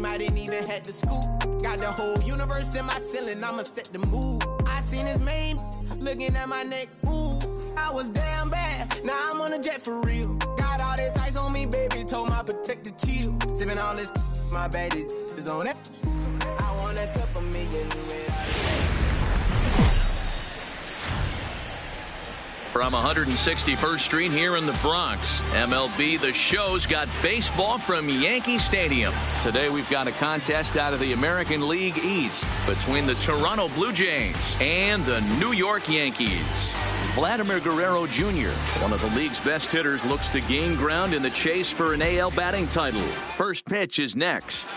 game, I didn't even have to scoop. Got the whole universe in my ceiling, I'ma set the mood. I seen his mane, looking at my neck, ooh. I was damn bad, now I'm on a jet for real. Got all this ice on me, baby, told my protector chill. Sipping all this, my bad is on it. I want a couple million without it. From 161st Street here in the Bronx, MLB The Show's got baseball from Yankee Stadium. Today we've got a contest out of the American League East between the Toronto Blue Jays and the New York Yankees. Vladimir Guerrero Jr., one of the league's best hitters, looks to gain ground in the chase for an AL batting title. First pitch is next.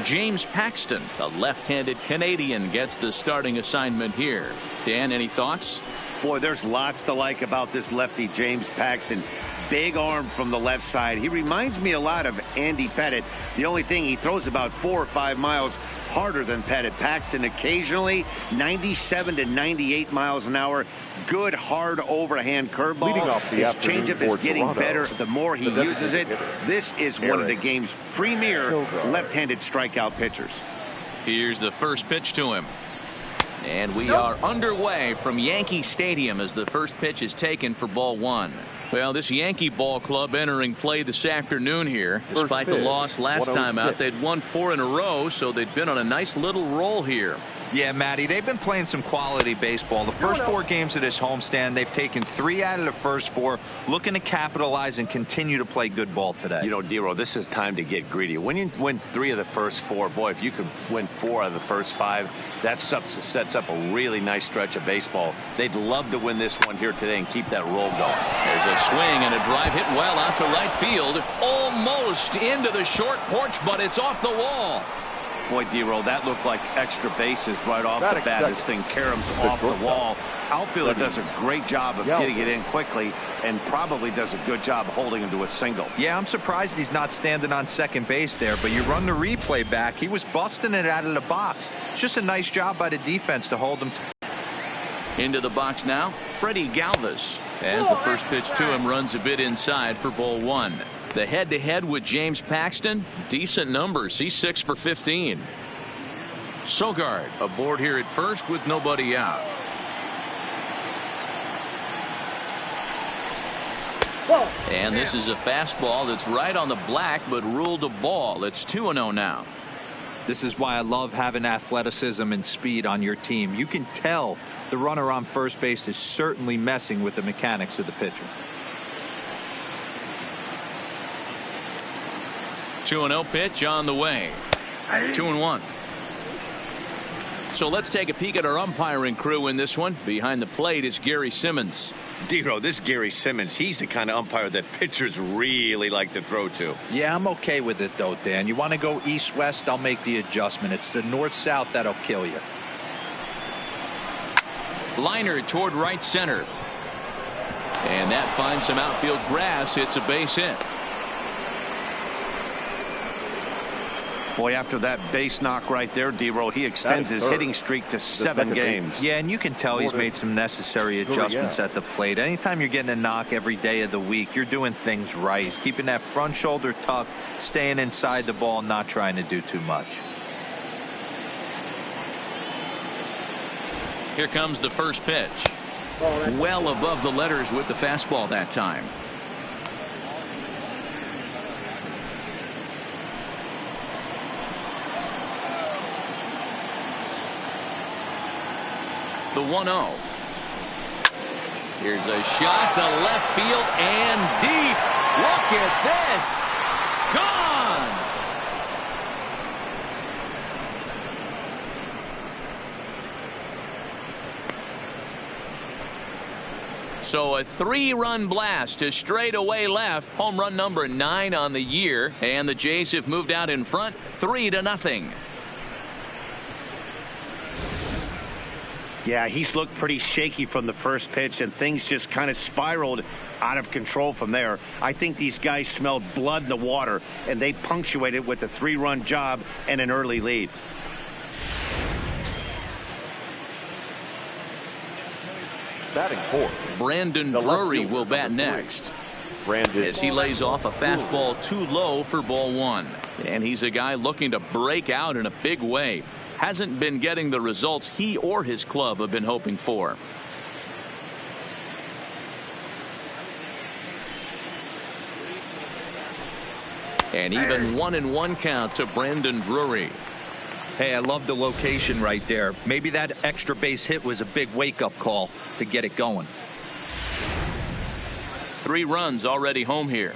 James Paxton, the left-handed Canadian, gets the starting assignment here. Dan, any thoughts? Boy, there's lots to like about this lefty, James Paxton. Big arm from the left side. He reminds me a lot of Andy Pettitte. The only thing, he throws about 4 or 5 miles harder than Pettitte. Paxton occasionally 97 to 98 miles an hour. Good, hard overhand curveball. His changeup is getting better the more he uses it. This is one of the game's premier left-handed strikeout pitchers. Here's the first pitch to him. And we are underway from Yankee Stadium as the first pitch is taken for ball one. Well, this Yankee ball club entering play this afternoon here. Despite the loss last time out, they'd won 4 in a row, so they've been on a nice little roll here. Yeah, Matty, they've been playing some quality baseball. The first 4 games of this homestand, they've taken 3 out of the first 4, looking to capitalize and continue to play good ball today. You know, Dero, this is time to get greedy. When you win 3 of the first 4, boy, if you could win 4 out of the first 5, that sets up a really nice stretch of baseball. They'd love to win this one here today and keep that roll going. There's a swing and a drive hit well out to right field. Almost into the short porch, but it's off the wall. Boy, D-Roll, that looked like extra bases right off the bat. This thing caroms off the wall. Outfielder does a great job of getting it in quickly and probably does a good job holding him to a single. Yeah, I'm surprised he's not standing on second base there, but you run the replay back. He was busting it out of the box. It's just a nice job by the defense to hold him. Into the box now, Freddie Galvis. As the first pitch to him runs a bit inside for ball one. The head-to-head with James Paxton, decent numbers. He's 6 for 15. Sogard aboard here at first with nobody out. And this is a fastball that's right on the black but ruled a ball. It's 2-0 now. This is why I love having athleticism and speed on your team. You can tell the runner on first base is certainly messing with the mechanics of the pitcher. 2-0 pitch on the way. 2-1. So let's take a peek at our umpiring crew in this one. Behind the plate is Gary Simmons. Dero, this Gary Simmons, he's the kind of umpire that pitchers really like to throw to. Yeah, I'm okay with it though, Dan. You want to go east-west, I'll make the adjustment. It's the north-south that'll kill you. Liner toward right center. And that finds some outfield grass. It's a base hit. Boy, after that base knock right there, D-Roll, he extends his hitting streak to 7 games. Yeah, and you can tell he's made some necessary adjustments at the plate. Anytime you're getting a knock every day of the week, you're doing things right. He's keeping that front shoulder tucked, staying inside the ball, not trying to do too much. Here comes the first pitch. Well above the letters with the fastball that time. The 1-0. Here's a shot to left field and deep. Look at this. Gone. So a 3-run blast to straightaway left. Home run number 9 on the year. And the Jays have moved out in front 3-0. Yeah, he's looked pretty shaky from the first pitch, and things just kind of spiraled out of control from there. I think these guys smelled blood in the water, and they punctuated with a 3-run job and an early lead. Batting fourth, Brandon Drury will bat next. Brandon. As he lays off a fastball too low for ball one. And he's a guy looking to break out in a big way. Hasn't been getting the results he or his club have been hoping for. And even 1-1 count to Brandon Drury. Hey, I love the location right there. Maybe that extra base hit was a big wake-up call to get it going. 3 runs already home here.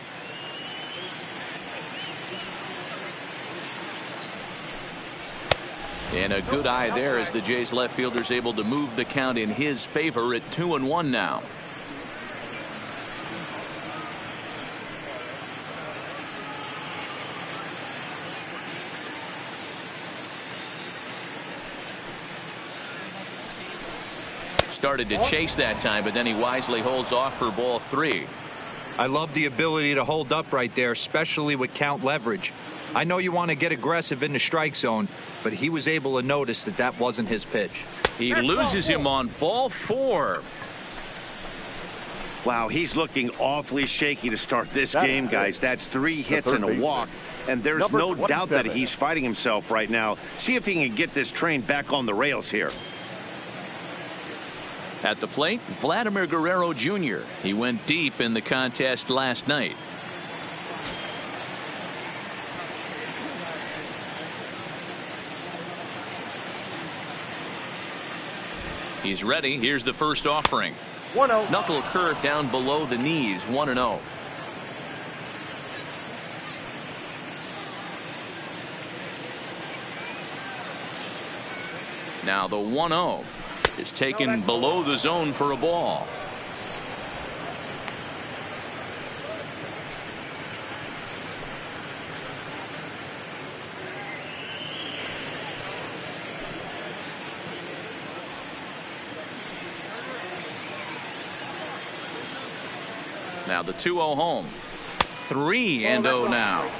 And a good eye there as the Jays left fielder's able to move the count in his favor at 2-1 now. Started to chase that time, but then he wisely holds off for ball 3. I love the ability to hold up right there, especially with count leverage. I know you want to get aggressive in the strike zone, but he was able to notice that that wasn't his pitch. He loses him on ball 4. Wow, he's looking awfully shaky to start this game, guys. That's 3 hits and a walk, and there's no doubt that he's fighting himself right now. See if he can get this train back on the rails here. At the plate, Vladimir Guerrero Jr. He went deep in the contest last night. He's ready. Here's the first offering. 1-0. Knuckle curve down below the knees. 1-0. Now the 1-0 is taken below the zone for a ball. Now the 2-0 home. 3-0 now.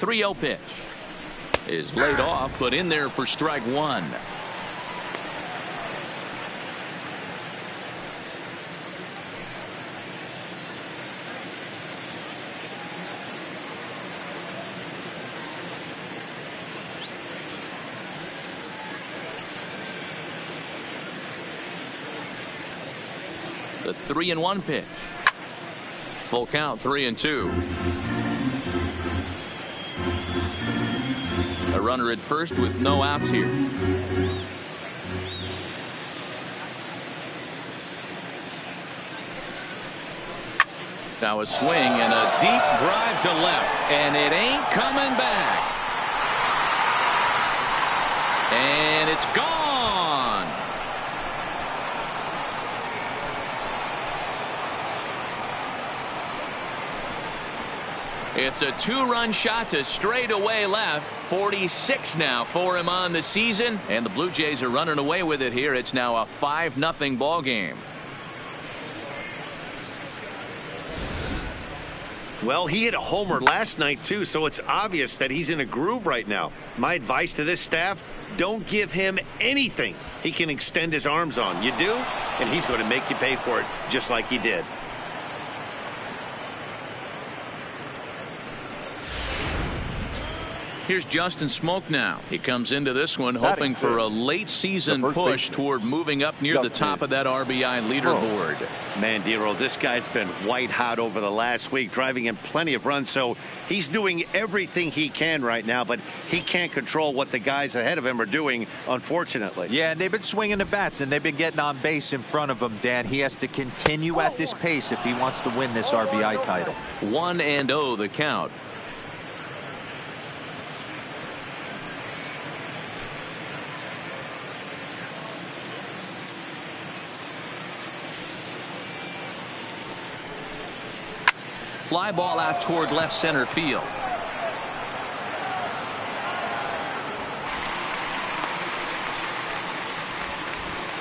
The 3-0 pitch is laid off, but in there for strike 1. The 3-1 pitch. Full count, 3-2. A runner at first with no outs here. Now a swing and a deep drive to left, and it ain't coming back. And it's gone. It's a 2-run shot to straightaway left. 46 now for him on the season, and the Blue Jays are running away with it here. It's now a 5-0 ball game. Well, he hit a homer last night too, so it's obvious that he's in a groove right now. My advice to this staff: don't give him anything he can extend his arms on. You do, and he's going to make you pay for it, just like he did. Here's Justin Smoak now. He comes into this one hoping for a late season push toward moving up near the top of that RBI leaderboard. Man, Dero, this guy's been white hot over the last week, driving in plenty of runs, so he's doing everything he can right now, but he can't control what the guys ahead of him are doing, unfortunately. Yeah, and they've been swinging the bats, and they've been getting on base in front of him, Dan. He has to continue at this pace if he wants to win this RBI title. 1-0 the count. Fly ball out toward left center field.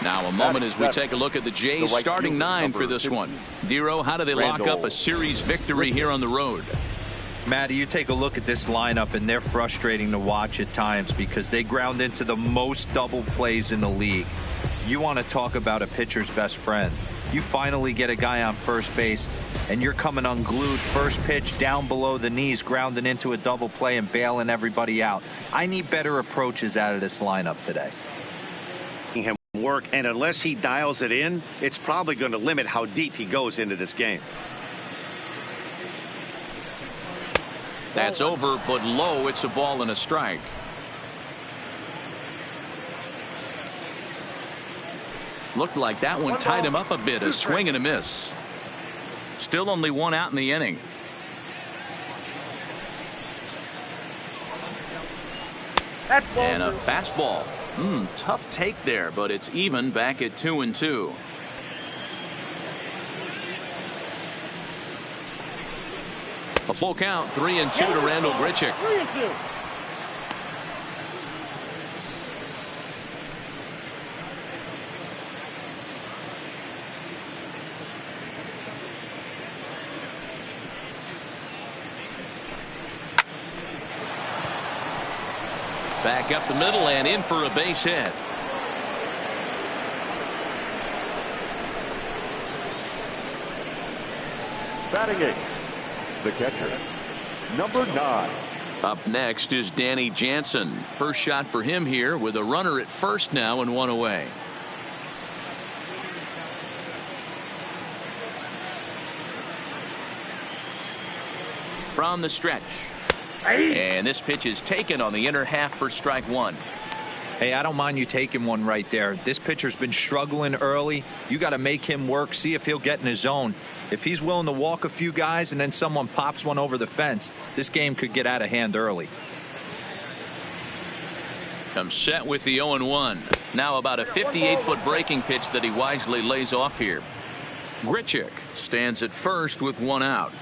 Now a moment as we take a look at the Jays starting 9 for this one. Dero, how do they lock up a series victory here on the road? Matty, you take a look at this lineup, and they're frustrating to watch at times because they ground into the most double plays in the league. You want to talk about a pitcher's best friend. You finally get a guy on first base, and you're coming unglued. First pitch down below the knees, grounding into a double play and bailing everybody out. I need better approaches out of this lineup today. Him work, and unless he dials it in, it's probably going to limit how deep he goes into this game. That's over, but low. It's a ball and a strike. Looked like that one tied him up a bit. A swing and a miss. Still only one out in the inning. And a fastball. Tough take there, but it's even back at 2-2. A full count, 3-2 to Randal Grichuk. 3-2. Back up the middle and in for a base hit. Batting eighth, the catcher, number 9. Up next is Danny Jansen. First shot for him here with a runner at first now and one away. From the stretch. And this pitch is taken on the inner half for strike one. Hey, I don't mind you taking one right there. This pitcher's been struggling early. You got to make him work, see if he'll get in his zone. If he's willing to walk a few guys and then someone pops one over the fence, this game could get out of hand early. Comes set with the 0-1. Now about a 58-foot breaking pitch that he wisely lays off here. Grichuk stands at first with one out.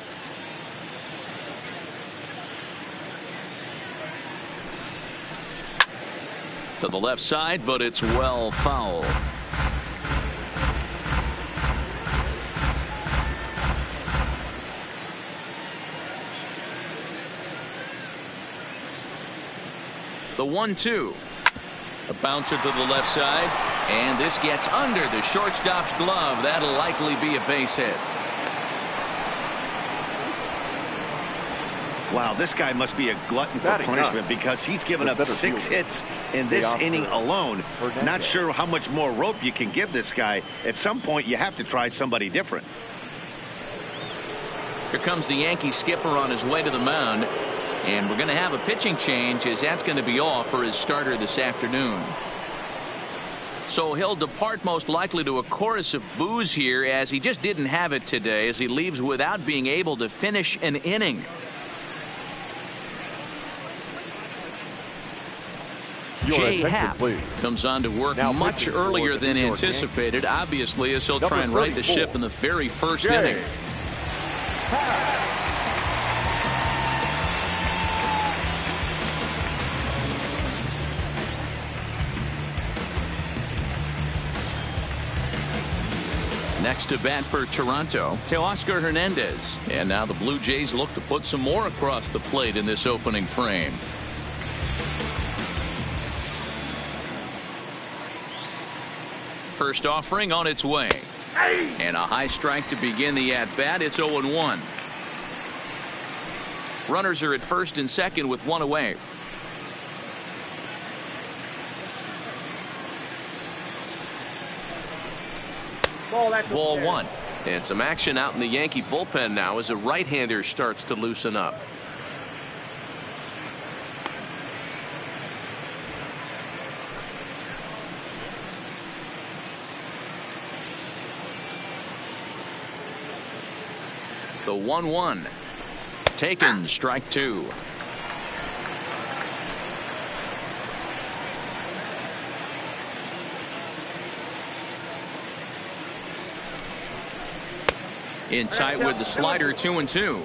To the left side, but it's well foul. The 1-2. A bouncer to the left side, and this gets under the shortstop's glove. That'll likely be a base hit. Wow, this guy must be a glutton for punishment because he's given up 6 hits in this inning alone. Not sure how much more rope you can give this guy. At some point, you have to try somebody different. Here comes the Yankee skipper on his way to the mound. And we're going to have a pitching change, as that's going to be all for his starter this afternoon. So he'll depart most likely to a chorus of boos here, as he just didn't have it today, as he leaves without being able to finish an inning. Jay Happ comes on to work much earlier than anticipated, obviously, as he'll try and right the ship in the very first inning. Next to bat for Toronto, Teoscar Hernandez. And now the Blue Jays look to put some more across the plate in this opening frame. First offering on its way. And a high strike to begin the at-bat. It's 0-1. Runners are at first and second with one away. Ball one. And some action out in the Yankee bullpen now as a right-hander starts to loosen up. The 1-1. Taken, strike two. In tight with the slider, 2-2.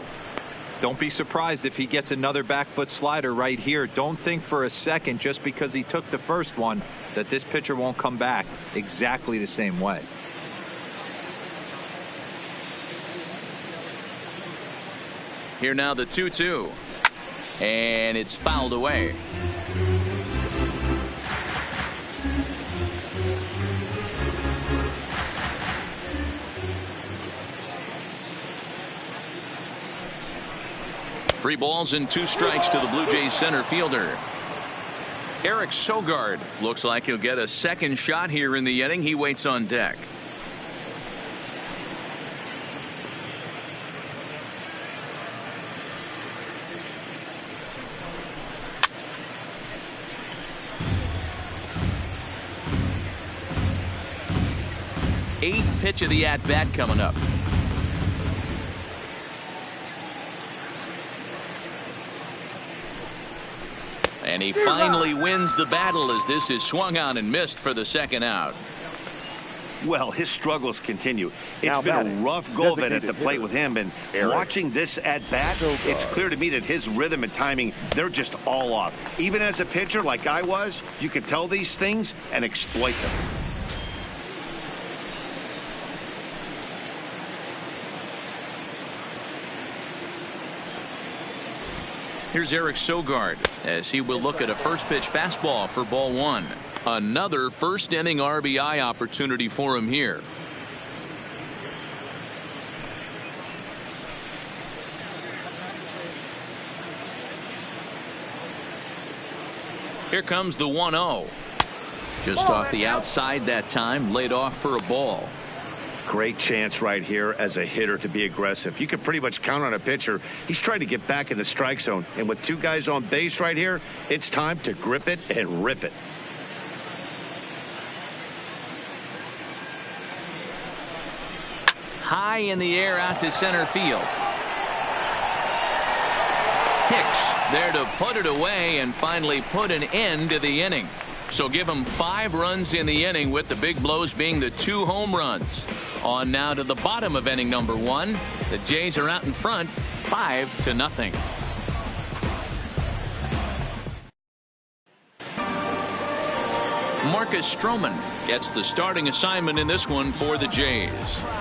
Don't be surprised if he gets another back foot slider right here. Don't think for a second, just because he took the first one, that this pitcher won't come back exactly the same way. Here now the 2-2. And it's fouled away. Three balls and 2 strikes to the Blue Jays center fielder. Eric Sogard looks like he'll get a second shot here in the inning. He waits on deck. Eighth pitch of the at-bat coming up. And he finally wins the battle as this is swung on and missed for the second out. Well, his struggles continue. It's been a rough go of it at the plate with him, and watching this at bat, it's clear to me that his rhythm and timing, they're just all off. Even as a pitcher like I was, you can tell these things and exploit them. Here's Eric Sogard as he will look at a first pitch fastball for ball 1. Another first inning RBI opportunity for him here. Here comes the 1-0. Just off the outside that time, laid off for a ball. Great chance right here as a hitter to be aggressive. You can pretty much count on a pitcher. He's trying to get back in the strike zone. And with 2 guys on base right here, it's time to grip it and rip it. High in the air out to center field. Hicks there to put it away and finally put an end to the inning. So give him 5 runs in the inning, with the big blows being the 2 home runs. On now to the bottom of inning number 1. The Jays are out in front 5-0. Marcus Stroman gets the starting assignment in this one for the Jays.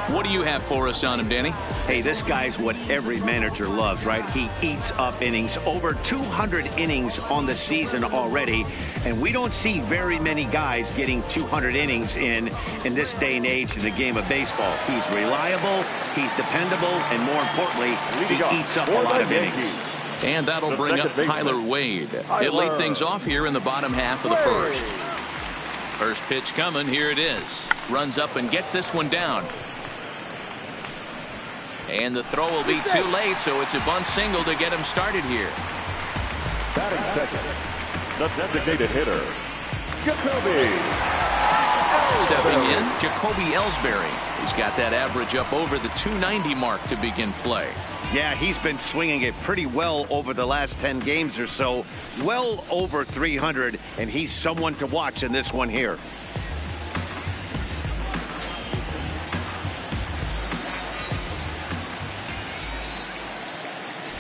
What do you have for us on him, Danny? Hey, this guy's what every manager loves, right? He eats up innings. Over 200 innings on the season already. And we don't see very many guys getting 200 innings in this day and age in the game of baseball. He's reliable, he's dependable, and more importantly, he eats up a lot of innings. And that'll bring up Tyler Wade. He'll lead things off here in the bottom half of the first. First pitch coming. Here it is. Runs up and gets this one down. And the throw will be too late, so it's a bunt single to get him started here. Batting second, the designated hitter, Jacoby. Stepping in, Jacoby Ellsbury. He's got that average up over the 290 mark to begin play. Yeah, he's been swinging it pretty well over the last 10 games or so. Well over 300, and he's someone to watch in this one here.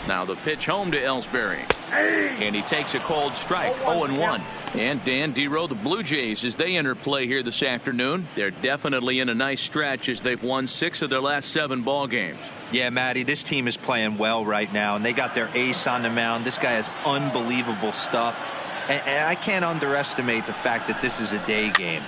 Now the pitch home to Ellsbury. And he takes a cold strike, 0-1. And Dan Dero, the Blue Jays, as they enter play here this afternoon, they're definitely in a nice stretch as they've won 6 of their last 7 ball games. Yeah, Matty, this team is playing well right now, and they got their ace on the mound. This guy has unbelievable stuff, and I can't underestimate the fact that this is a day game.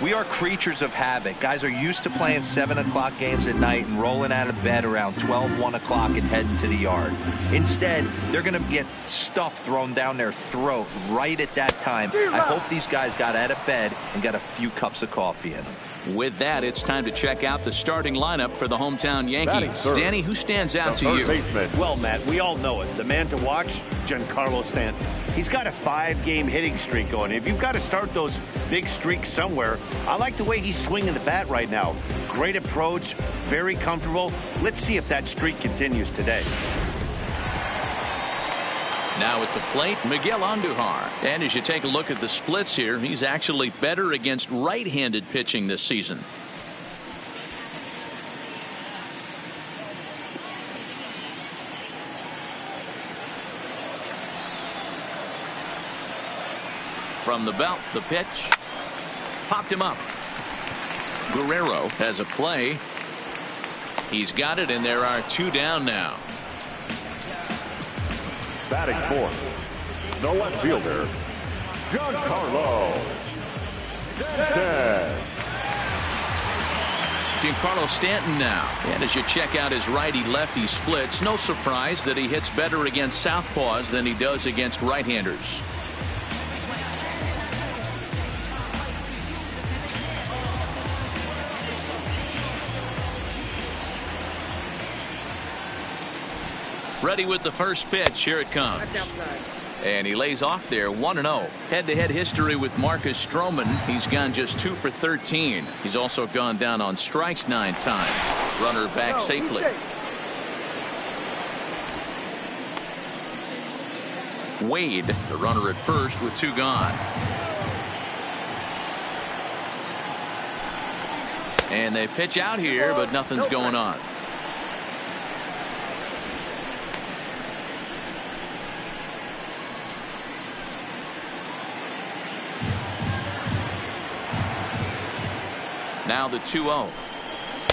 We are creatures of habit. Guys are used to playing 7 o'clock games at night and rolling out of bed around 12, 1 o'clock and heading to the yard. Instead, they're going to get stuff thrown down their throat right at that time. I hope these guys got out of bed and got a few cups of coffee in them. With that, it's time to check out the starting lineup for the hometown Yankees. Danny, who stands out to you? Well, Matt, we all know it. The man to watch, Giancarlo Stanton. He's got a 5-game hitting streak going. If you've got to start those big streaks somewhere, I like the way he's swinging the bat right now. Great approach, very comfortable. Let's see if that streak continues today. Now at the plate, Miguel Andujar. And as you take a look at the splits here, he's actually better against right-handed pitching this season. From the belt, the pitch. Popped him up. Guerrero has a play. He's got it, and there are 2 down now. Batting fourth, the left fielder, Giancarlo Stanton. Giancarlo Stanton now. And as you check out his righty-lefty splits, no surprise that he hits better against southpaws than he does against right-handers. Ready with the first pitch. Here it comes. And he lays off there 1-0. Head-to-head history with Marcus Stroman. He's gone just 2 for 13. He's also gone down on strikes 9 times. Runner back safely. Wade, the runner at first with 2 gone. And they pitch out here, but nothing's going on. Now the 2-0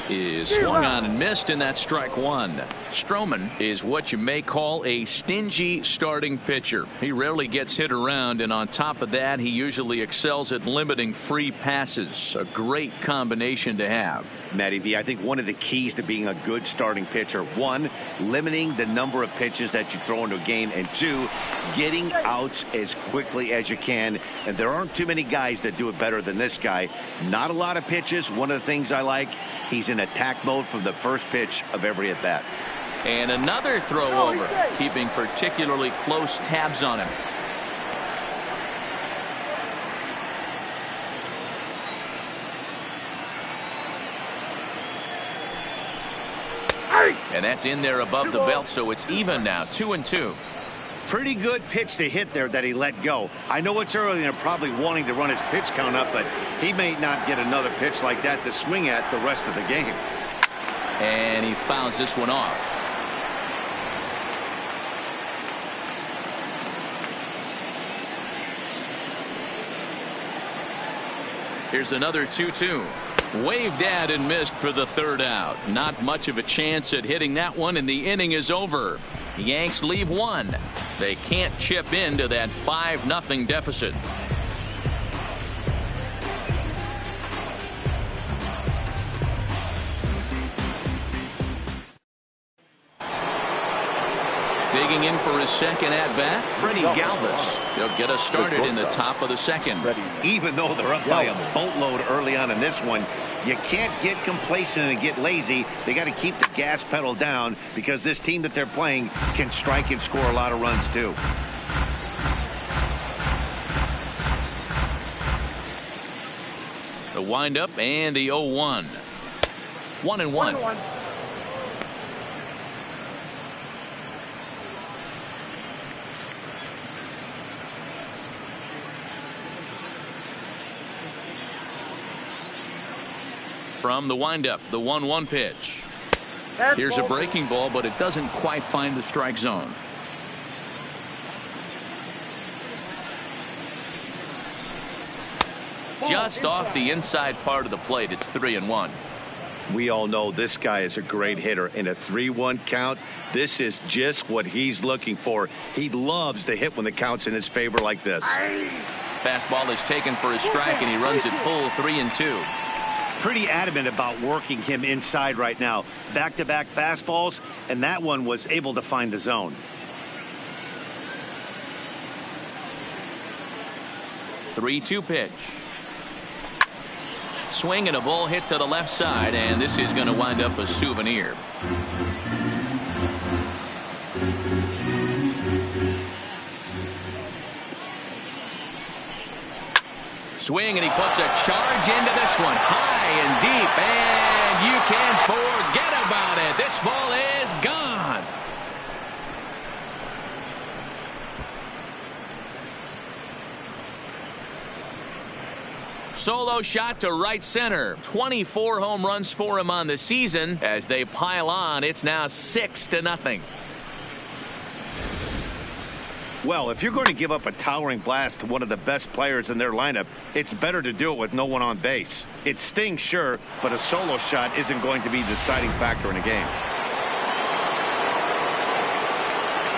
is swung on and missed, and that's strike 1. Stroman is what you may call a stingy starting pitcher. He rarely gets hit around, and on top of that, he usually excels at limiting free passes. A great combination to have. Matty V, I think one of the keys to being a good starting pitcher, 1, limiting the number of pitches that you throw into a game, and 2, getting outs as quickly as you can. And there aren't too many guys that do it better than this guy. Not a lot of pitches. One of the things I like, he's in attack mode from the first pitch of every at bat. And another throw over, keeping particularly close tabs on him. And that's in there above the belt, so it's even now, 2-2. Pretty good pitch to hit there that he let go. I know it's early and they're probably wanting to run his pitch count up, but he may not get another pitch like that to swing at the rest of the game. And he fouls this one off. Here's another 2-2. Waved at and missed for the 3rd out. Not much of a chance at hitting that one, and the inning is over. The Yanks leave 1. They can't chip into that 5-0 deficit. Digging in for his second at-bat, Freddie Galvis. He'll get us started in the top of the 2nd. Even though they're up by a boatload early on in this one, you can't get complacent and get lazy. They got to keep the gas pedal down because this team that they're playing can strike and score a lot of runs too. The windup and the 0-1. 1-1. From the windup, the 1-1 pitch. Here's a breaking ball, but it doesn't quite find the strike zone. Just off the inside part of the plate. It's 3-1. We all know this guy is a great hitter. In a 3-1 count, this is just what he's looking for. He loves to hit when the count's in his favor like this. Fastball is taken for a strike, and he runs it full 3-2. Pretty adamant about working him inside right now. Back-to-back fastballs, and that one was able to find the zone. 3-2 pitch. Swing and a ball hit to the left side, and this is going to wind up a souvenir. Swing, and he puts a charge into this one, high and deep, and you can forget about it. This ball is gone. Solo shot to right center. 24 home runs for him on the season. As they pile on, it's now 6-0. Well, if you're going to give up a towering blast to one of the best players in their lineup, it's better to do it with no one on base. It stings, sure, but a solo shot isn't going to be the deciding factor in a game.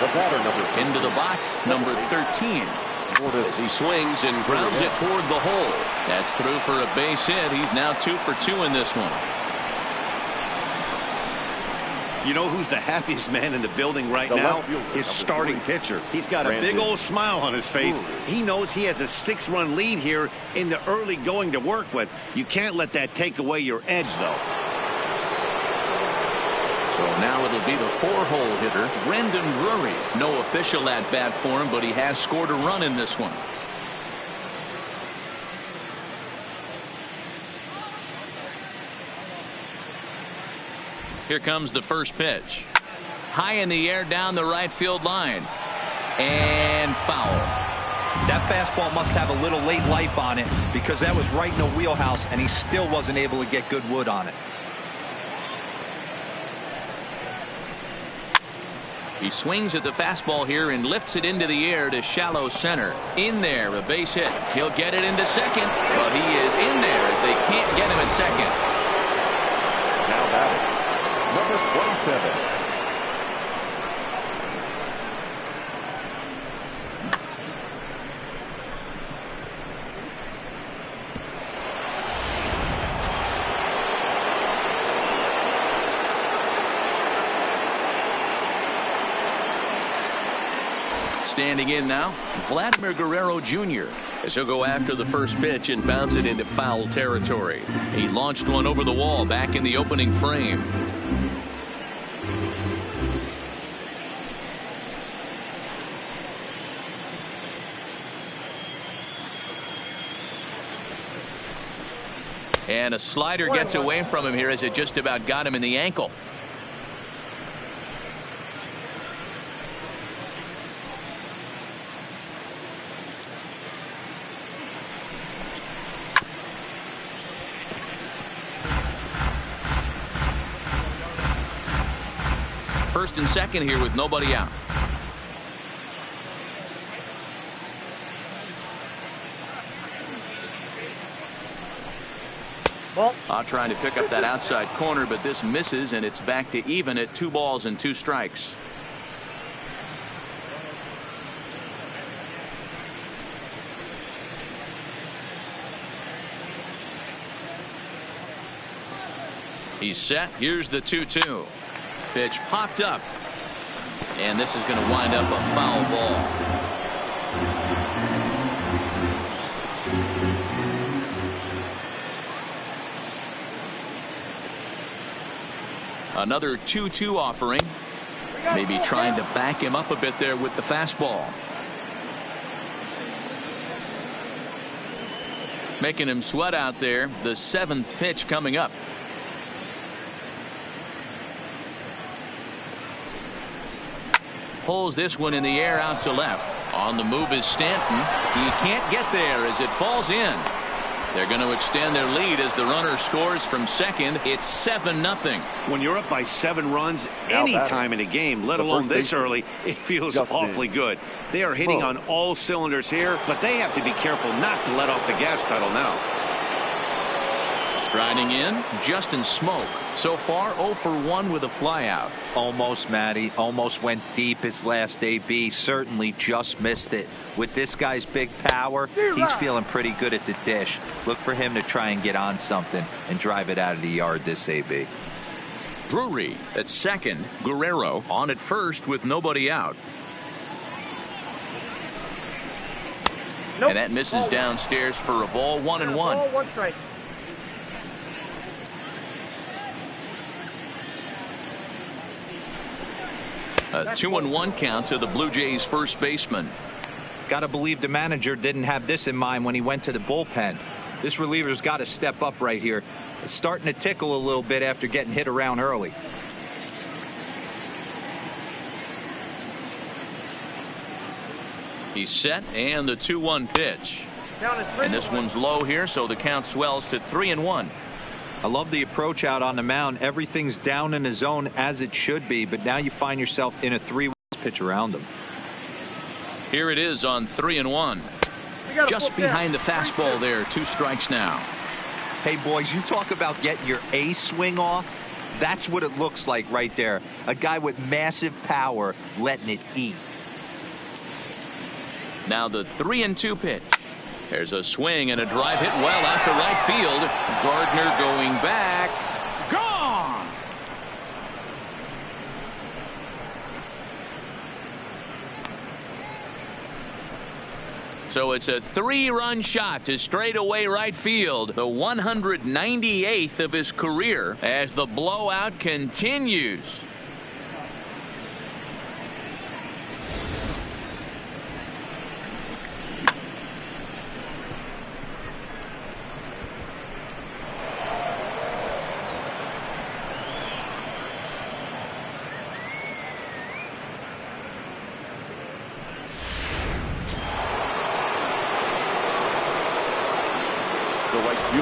The batter, number Into the box, number 13. As he swings and Grounds it toward the hole. That's through for a base hit. He's now 2 for 2 in this one. You know who's the happiest man in the building right now? His starting pitcher. He's got a big old smile on his face. He knows he has a 6-run lead here in the early going to work with. You can't let that take away your edge, though. So now it'll be the 4-hole hitter, Brendan Drury. No official at bat for him, but he has scored a run in this one. Here comes the first pitch. High in the air down the right field line. And foul. That fastball must have a little late life on it because that was right in the wheelhouse and he still wasn't able to get good wood on it. He swings at the fastball here and lifts it into the air to shallow center. In there, a base hit. He'll get it into second, but he is in there as they can't get him at second. Now batting, number 27. Standing in now, Vladimir Guerrero Jr. as he'll go after the first pitch and bounce it into foul territory. He launched one over the wall back in the opening frame. And a slider gets away from him here as it just about got him in the ankle. First and second here with nobody out. Trying to pick up that outside corner, but this misses, and it's back to even at 2 balls and 2 strikes. He's set. Here's the 2-2. Pitch popped up, and this is going to wind up a foul ball. Another 2-2 offering. Maybe trying to back him up a bit there with the fastball. Making him sweat out there. The 7th pitch coming up. Pulls this one in the air out to left. On the move is Stanton. He can't get there as it falls in. They're going to extend their lead as the runner scores from second. It's 7-0. When you're up by 7 runs any time in a game, let alone this early, it feels awfully good. They are hitting on all cylinders here, but they have to be careful not to let off the gas pedal now. Striding in, Justin Smoke. So far 0 for 1 with a flyout. Almost, Matty. Almost went deep his last AB. Certainly just missed it. With this guy's big power, he's feeling pretty good at the dish. Look for him to try and get on something and drive it out of the yard this AB. Drury at second. Guerrero on at first with nobody out. And that misses downstairs for a ball. 1-1. 1 strike. A 2-1 count to the Blue Jays first baseman. Got to believe the manager didn't have this in mind when he went to the bullpen. This reliever's got to step up right here. It's starting to tickle a little bit after getting hit around early. He's set, and the 2-1 pitch. And this one's low here, so the count swells to 3-1. I love the approach out on the mound. Everything's down in the zone as it should be, but now you find yourself in a 3 pitch around them. Here it is on 3-1. Just behind the fastball there. 2 strikes now. Hey, boys, you talk about getting your A swing off. That's what it looks like right there. A guy with massive power letting it eat. Now the 3-2 pitch. There's a swing and a drive hit well out to right field. Gardner going back. Gone! So it's a 3-run shot to straightaway right field. The 198th of his career as the blowout continues.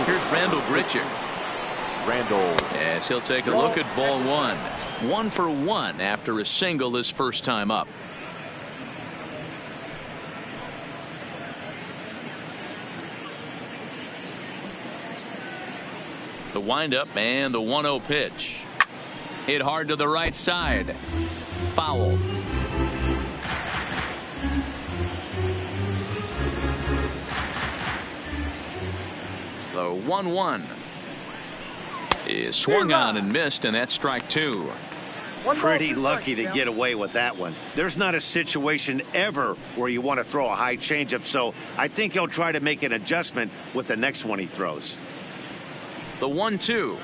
Here's Randall Grichuk. Randall. Yes, he'll take a look at ball 1. 1 for 1 after a single his first time up. The windup and the 1-0 pitch. Hit hard to the right side. Foul. The 1-1 is swung on and missed, and that's strike 2. Pretty lucky to get away with that one. There's not a situation ever where you want to throw a high changeup, so I think he'll try to make an adjustment with the next one he throws. The 1-2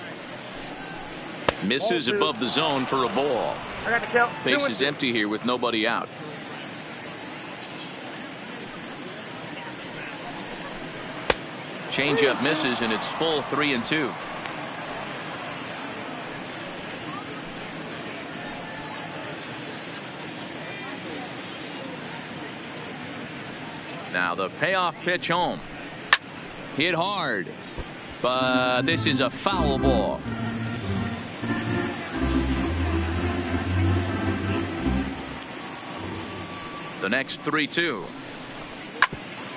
misses above the zone for a ball. Base is empty here with nobody out. Changeup misses, and it's full 3-2. Now the payoff pitch home. Hit hard, but this is a foul ball. The next 3-2.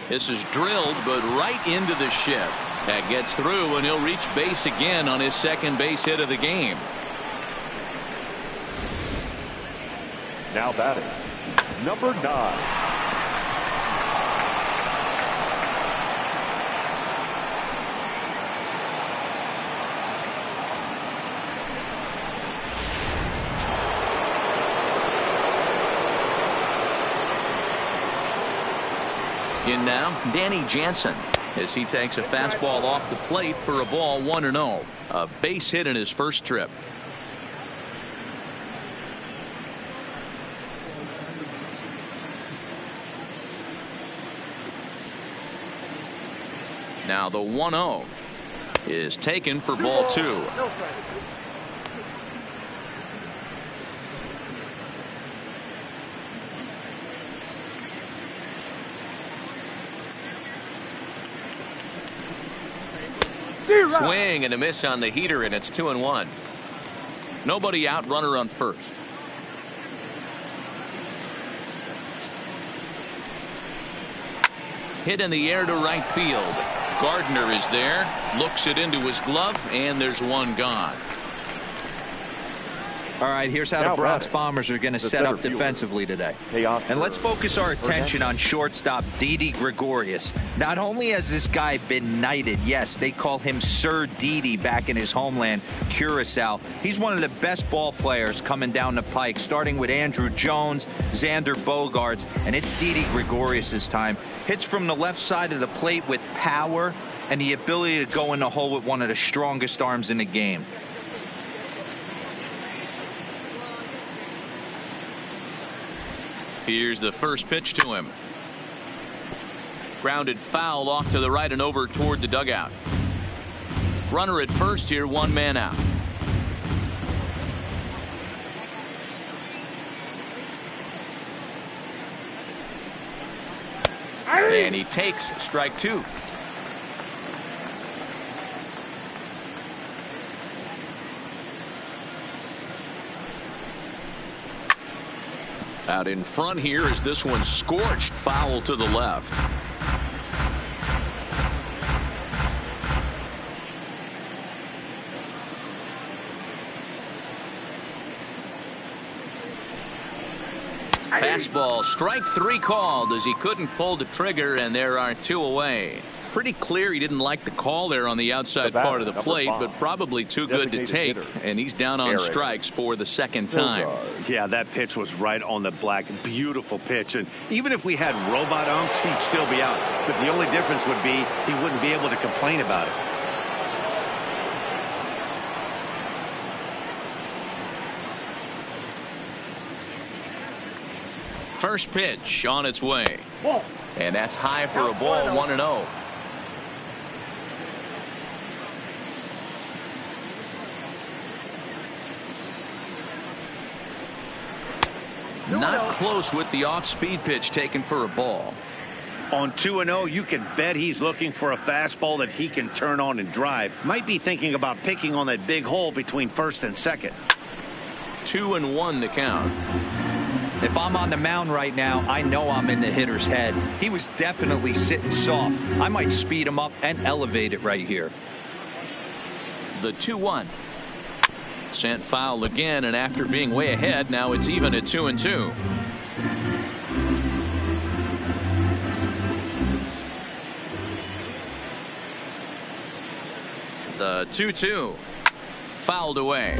This is drilled, but right into the shift. That gets through, and he'll reach base again on his second base hit of the game. Now batting, number 9. In now, Danny Jansen, as he takes a fastball off the plate for a ball 1-0. A base hit in his first trip. Now the 1-0 is taken for ball 2. Swing and a miss on the heater, and it's 2-1. Nobody out, runner on first. Hit in the air to right field. Gardner is there, looks it into his glove, and there's one gone. All right, here's how the Bronx Bombers are going to set up defensively today. And let's focus our attention on shortstop Didi Gregorius. Not only has this guy been knighted, yes, they call him Sir Didi back in his homeland, Curacao. He's one of the best ball players coming down the pike, starting with Andrew Jones, Xander Bogaerts, and it's Didi Gregorius' time. Hits from the left side of the plate with power and the ability to go in the hole with one of the strongest arms in the game. Here's the first pitch to him. Grounded foul off to the right and over toward the dugout. Runner at first here, 1 man out. And he takes strike 2. Out in front here is this one scorched, foul to the left. Fastball, strike 3 called as he couldn't pull the trigger, and there are 2 away. Pretty clear he didn't like the call there on the outside part of the plate, but probably too good to take, and he's down on strikes for the second time. Yeah, that pitch was right on the black. Beautiful pitch, and even if we had robot umps, he'd still be out. But the only difference would be he wouldn't be able to complain about it. First pitch on its way. And that's high for a ball, 1-0. Not close with the off-speed pitch taken for a ball. On 2-0, you can bet he's looking for a fastball that he can turn on and drive. Might be thinking about picking on that big hole between first and second. 2-1 the count. If I'm on the mound right now, I know I'm in the hitter's head. He was definitely sitting soft. I might speed him up and elevate it right here. The 2-1. Sent foul again, and after being way ahead, now it's even at 2-2. The 2-2. Fouled away.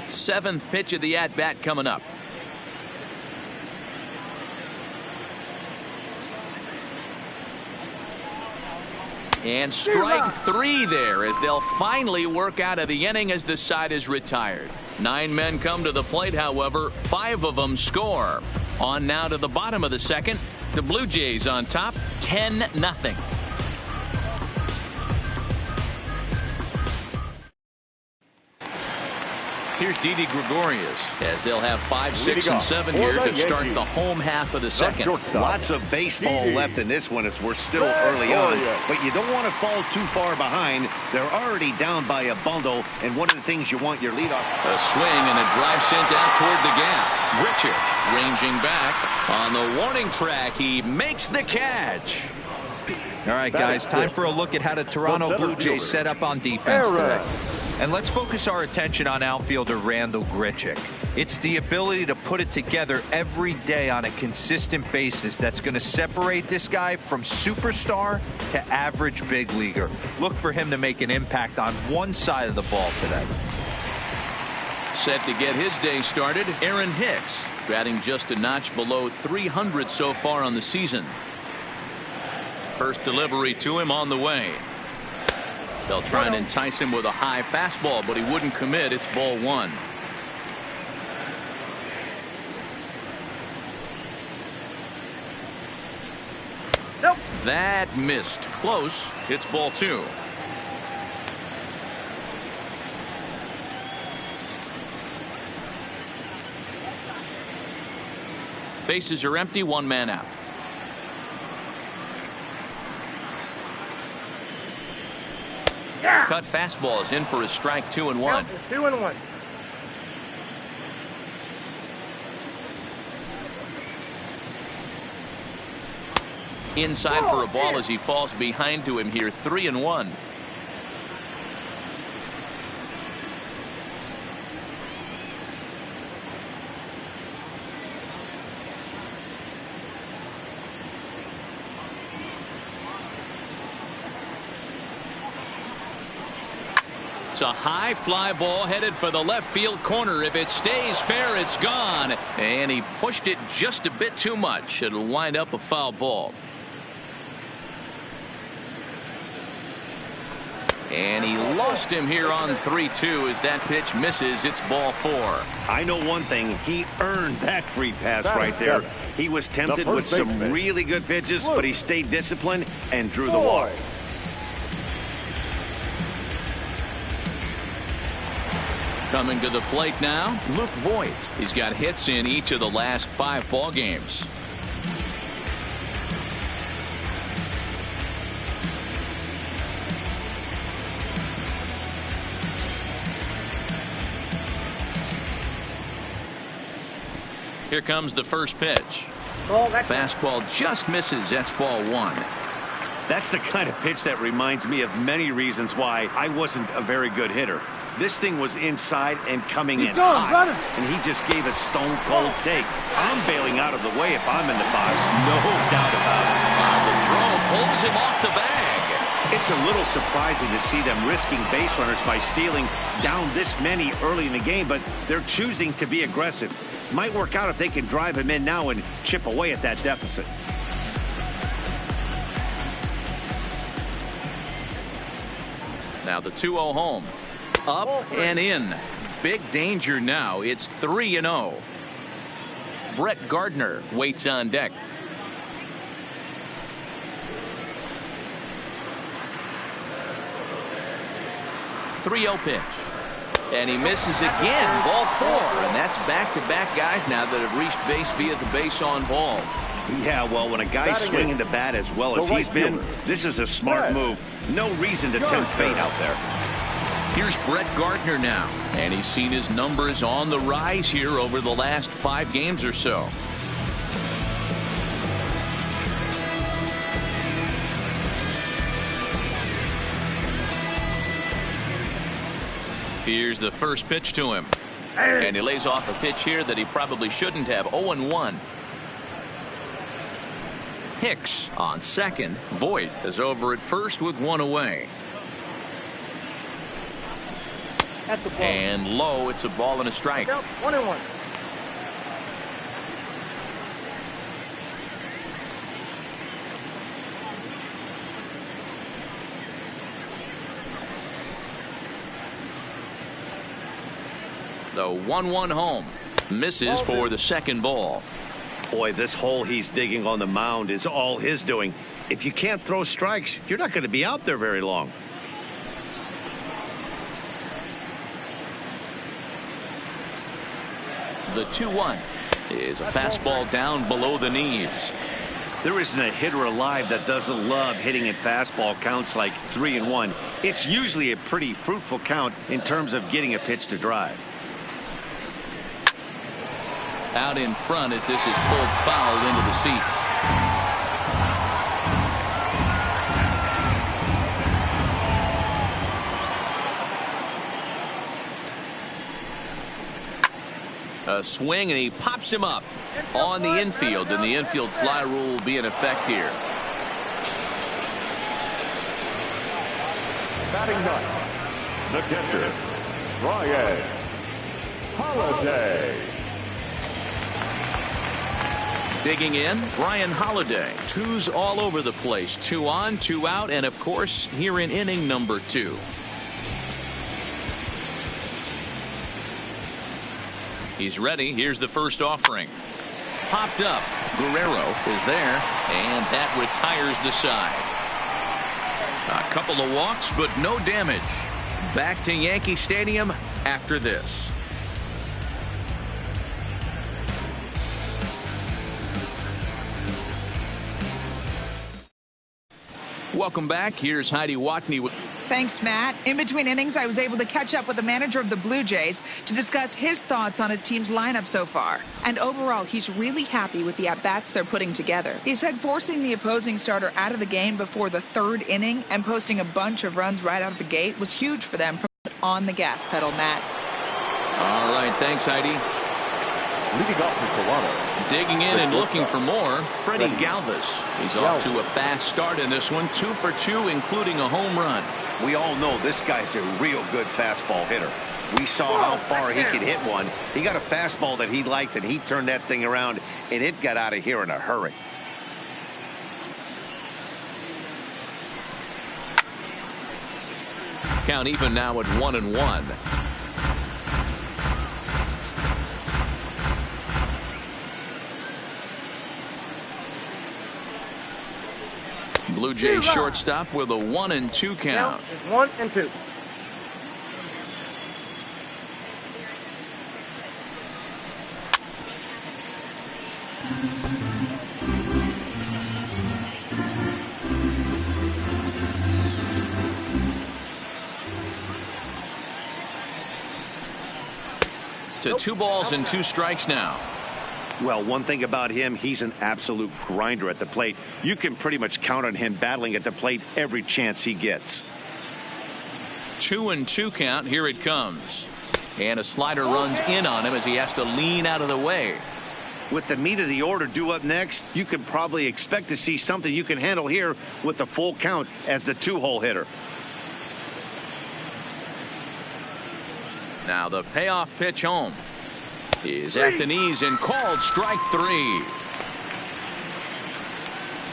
Seventh pitch of the at-bat coming up. And strike 3 there as they'll finally work out of the inning as the side is retired. 9 men come to the plate, however, 5 of them score. On now to the bottom of the second. The Blue Jays on top, 10-0. Here's Didi Gregorius as they'll have 5, 6, and 7 here to start the home half of the second. Lots of baseball left in this one as we're still early on, but you don't want to fall too far behind. They're already down by a bundle, and one of the things you want your leadoff. A swing and a drive sent out toward the gap. Richard ranging back on the warning track. He makes the catch. All right, guys, time for a look at how the Toronto Blue Jays set up on defense today. And let's focus our attention on outfielder Randal Grichuk. It's the ability to put it together every day on a consistent basis that's going to separate this guy from superstar to average big leaguer. Look for him to make an impact on one side of the ball today. Set to get his day started, Aaron Hicks, batting just a notch below 300 so far on the season. First delivery to him on the way. They'll try and entice him with a high fastball, but he wouldn't commit. It's ball 1. Nope. That missed. Close. It's ball 2. Bases are empty. 1 man out. Cut fastball is in for a strike. 2-1. 2-1. Inside for a ball as he falls behind to him here. 3-1. It's a high fly ball headed for the left field corner. If it stays fair, it's gone. And he pushed it just a bit too much. It'll wind up a foul ball. And he lost him here on 3-2 as that pitch misses. It's ball 4. I know one thing. He earned that free pass right there. He was tempted with some really good pitches, but he stayed disciplined and drew the walk. Coming to the plate now, Luke Voit. He's got hits in each of the last 5 ball games. Here comes the first pitch. Fastball just misses. That's ball 1. That's the kind of pitch that reminds me of many reasons why I wasn't a very good hitter. This thing was inside and coming in hot, and he just gave a stone-cold take. I'm bailing out of the way if I'm in the box, no doubt about it. The throw pulls him off the bag. It's a little surprising to see them risking base runners by stealing down this many early in the game, but they're choosing to be aggressive. Might work out if they can drive him in now and chip away at that deficit. Now the 2-0 home. Up and in. Big danger now. It's 3-0. Brett Gardner waits on deck. 3-0 pitch. And he misses again. Ball 4. And that's back-to-back guys now that have reached base via the base on ball. Yeah, well, when a guy's swinging the bat as well as he's been, this is a smart move. No reason to tempt fate out there. Here's Brett Gardner now, and he's seen his numbers on the rise here over the last 5 games or so. Here's the first pitch to him, and he lays off a pitch here that he probably shouldn't have. 0-1. Hicks on second. Voit is over at first with 1 away. That's a ball. And low, it's a ball and a strike. 1-1. The 1-1 home. Misses for the second ball. Boy, this hole he's digging on the mound is all his doing. If you can't throw strikes, you're not going to be out there very long. The 2-1 is a fastball down below the knees. There isn't a hitter alive that doesn't love hitting at fastball counts like 3-1. It's usually a pretty fruitful count in terms of getting a pitch to drive. Out in front as this is pulled foul into the seats. A swing, and he pops him up on the infield, and the infield fly rule will be in effect here. Batting ninth, the catcher, Ryan Holiday. Digging in, Brian Holiday. 2's all over the place. 2 on, 2 out, and of course, here in inning number 2. He's ready. Here's the first offering. Popped up. Guerrero is there, and that retires the side. A couple of walks, but no damage. Back to Yankee Stadium after this. Welcome back. Here's Heidi Watney with. Thanks, Matt. In between innings, I was able to catch up with the manager of the Blue Jays to discuss his thoughts on his team's lineup so far. And overall, he's really happy with the at-bats they're putting together. He said forcing the opposing starter out of the game before the 3rd inning and posting a bunch of runs right out of the gate was huge for them from on the gas pedal, Matt. All right, thanks, Heidi. Leading off for Toronto. Digging in and looking for more, Freddie Galvis. He's off to a fast start in this one, 2 for 2, including a home run. We all know this guy's a real good fastball hitter. We saw how far he could hit one. He got a fastball that he liked, and he turned that thing around, and it got out of here in a hurry. Count even now at 1-1. Blue Jays shortstop with a 1-2 count. It's 1-2. To 2 balls and 2 strikes now. Well, one thing about him, he's an absolute grinder at the plate. You can pretty much count on him battling at the plate every chance he gets. 2-2 count. Here it comes. And a slider runs in on him as he has to lean out of the way. With the meat of the order due up next, you can probably expect to see something you can handle here with the full count as the 2-hole hitter. Now the payoff pitch home is at the knees and called strike 3.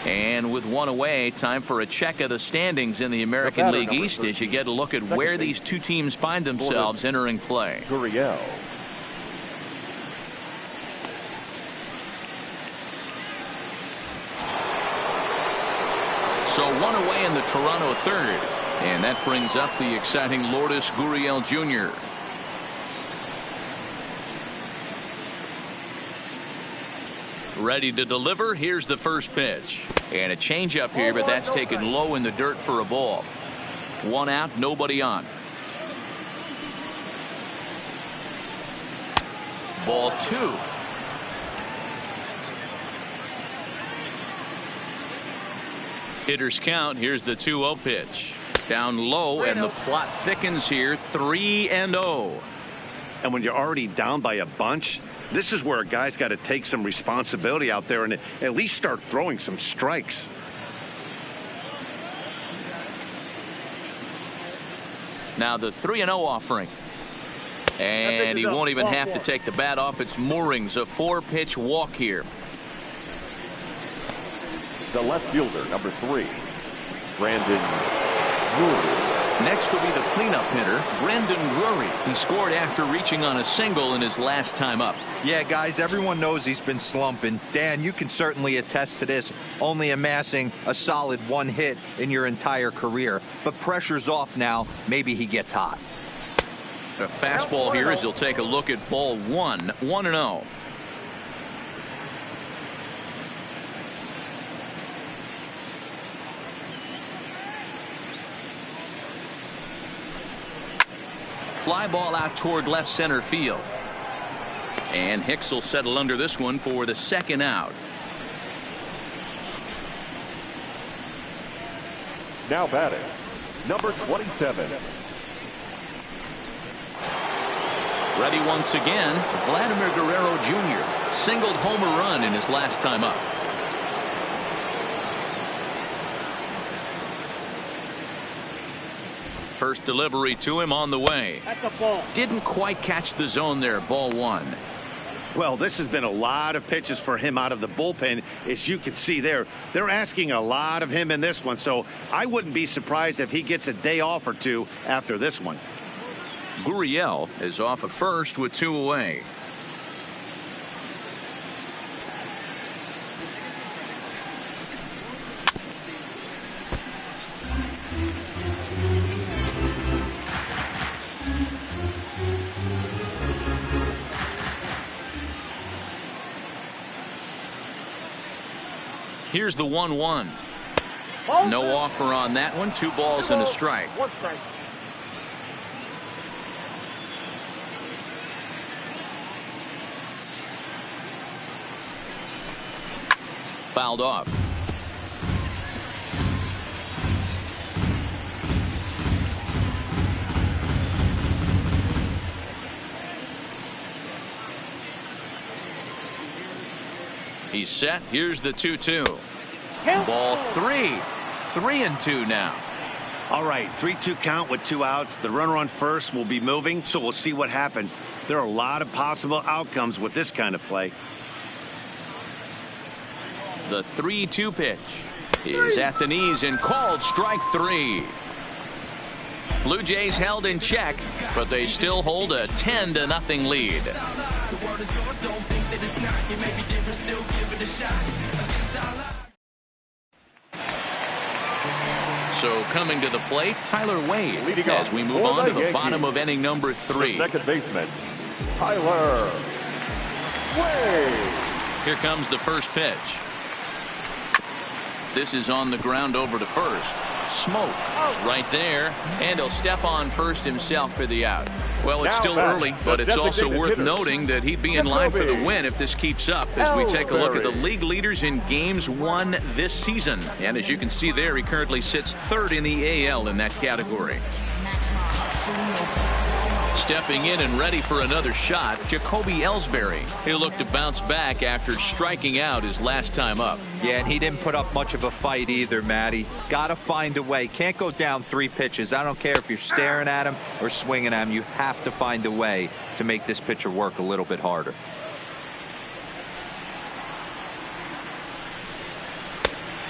And with 1 away, time for a check of the standings in the American League East as you get a look at where these 2 teams find themselves entering play. Gurriel. So 1 away in the Toronto third. And that brings up the exciting Lourdes Gurriel Jr. Ready to deliver. Here's the first pitch. And a changeup here, but that's taken low in the dirt for a ball. 1 out, nobody on. Ball 2. Hitters count. Here's the 2-0 pitch. Down low, and the plot thickens here. 3-0. And when you're already down by a bunch, this is where a guy's got to take some responsibility out there and at least start throwing some strikes. Now the 3-0 offering. And he won't even have to take the bat off its moorings. A 4-pitch walk here. The left fielder, number 3, Brandon Drury. Next will be the cleanup hitter, Brandon Drury. He scored after reaching on a single in his last time up. Yeah, guys, everyone knows he's been slumping. Dan, you can certainly attest to this, only amassing a solid 1 hit in your entire career. But pressure's off now. Maybe he gets hot. A fastball here as he'll take a look at ball 1. 1-0. Fly ball out toward left center field. And Hicks will settle under this one for the 2nd out. Now batting, number 27. Ready once again, Vladimir Guerrero Jr. Singled home a run in his last time up. First delivery to him on the way. That's a ball. Didn't quite catch the zone there. Ball 1. Well, this has been a lot of pitches for him out of the bullpen. As you can see there, they're asking a lot of him in this one. So I wouldn't be surprised if he gets a day off or 2 after this one. Gurriel is off at first with 2 away. Here's the 1-1. No offer on that one. 2 balls and a strike. 1 strike. Fouled off. He's set. Here's the 2-2. Ball 3. 3-2 now. All right, 3-2 count with 2 outs. The runner on first will be moving, so we'll see what happens. There are a lot of possible outcomes with this kind of play. The 3-2 pitch is at the knees and called strike 3. Blue Jays held in check, but they still hold a 10-0 lead. So coming to the plate, Tyler Wade, as we move on to the bottom of inning number 3. The second baseman, Tyler Wade. Here comes the first pitch. This is on the ground over to first. Smoke is right there, and he'll step on first himself for the out. Well, it's still early, but it's also worth noting that he'd be in line for the win if this keeps up as we take a look at the league leaders in games won this season. And as you can see there, he currently sits third in the AL in that category. Stepping in and ready for another shot, Jacoby Ellsbury. He'll look to bounce back after striking out his last time up. Yeah, and he didn't put up much of a fight either, Matty. Got to find a way. Can't go down 3 pitches. I don't care if you're staring at him or swinging at him. You have to find a way to make this pitcher work a little bit harder.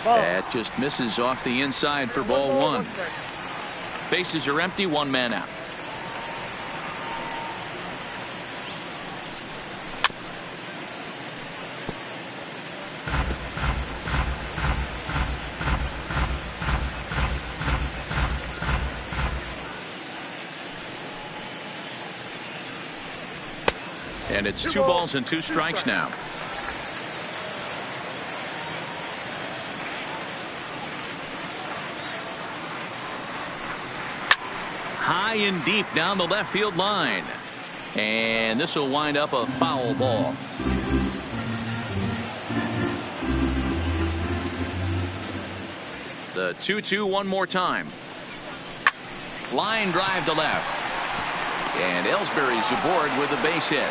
That just misses off the inside for ball 1. Bases are empty, 1 man out. And it's 2 balls and 2 strikes now. High and deep down the left field line. And this will wind up a foul ball. The 2-2 one more time. Line drive to left. And Ellsbury's aboard with a base hit.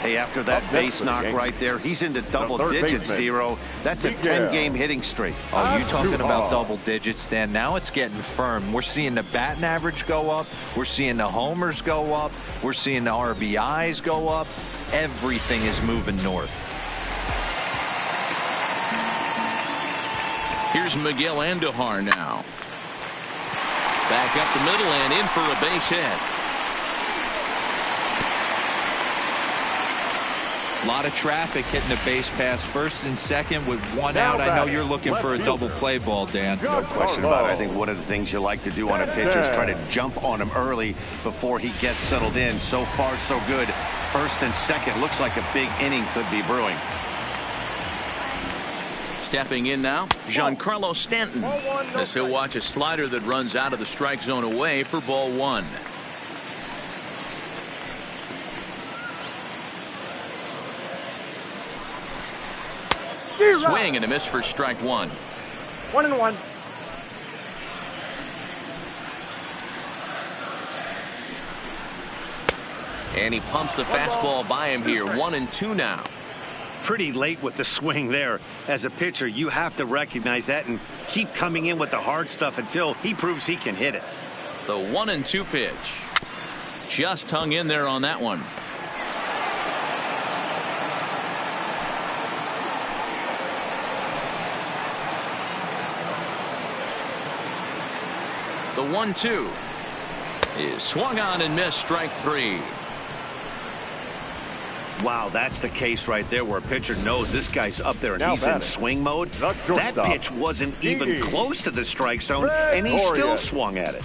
Hey, after that base knock right there, he's into double digits, Dero. That's a 10-game hitting streak. Oh, you talking about double digits, Dan? Now it's getting firm. We're seeing the batting average go up. We're seeing the homers go up. We're seeing the RBIs go up. Everything is moving north. Here's Miguel Andujar now. Back up the middle and in for a base hit. A lot of traffic hitting the base pass first and second with 1 out. I know you're looking for a double play ball, Dan. No question about it. I think one of the things you like to do on a pitcher is try to jump on him early before he gets settled in. So far, so good. First and second. Looks like a big inning could be brewing. Stepping in now, Giancarlo Stanton, as he'll watch a slider that runs out of the strike zone away for ball 1. Swing and a miss for strike 1. 1-1. And he pumps the fastball by him here. 1-2 now. Pretty late with the swing there. As a pitcher, you have to recognize that and keep coming in with the hard stuff until he proves he can hit it. The 1-2 pitch. Just hung in there on that one. The 1-2 is swung on and missed. Strike 3. Wow, that's the case right there where a pitcher knows this guy's up there and he's in swing mode. That pitch wasn't even close to the strike zone, and he still swung at it.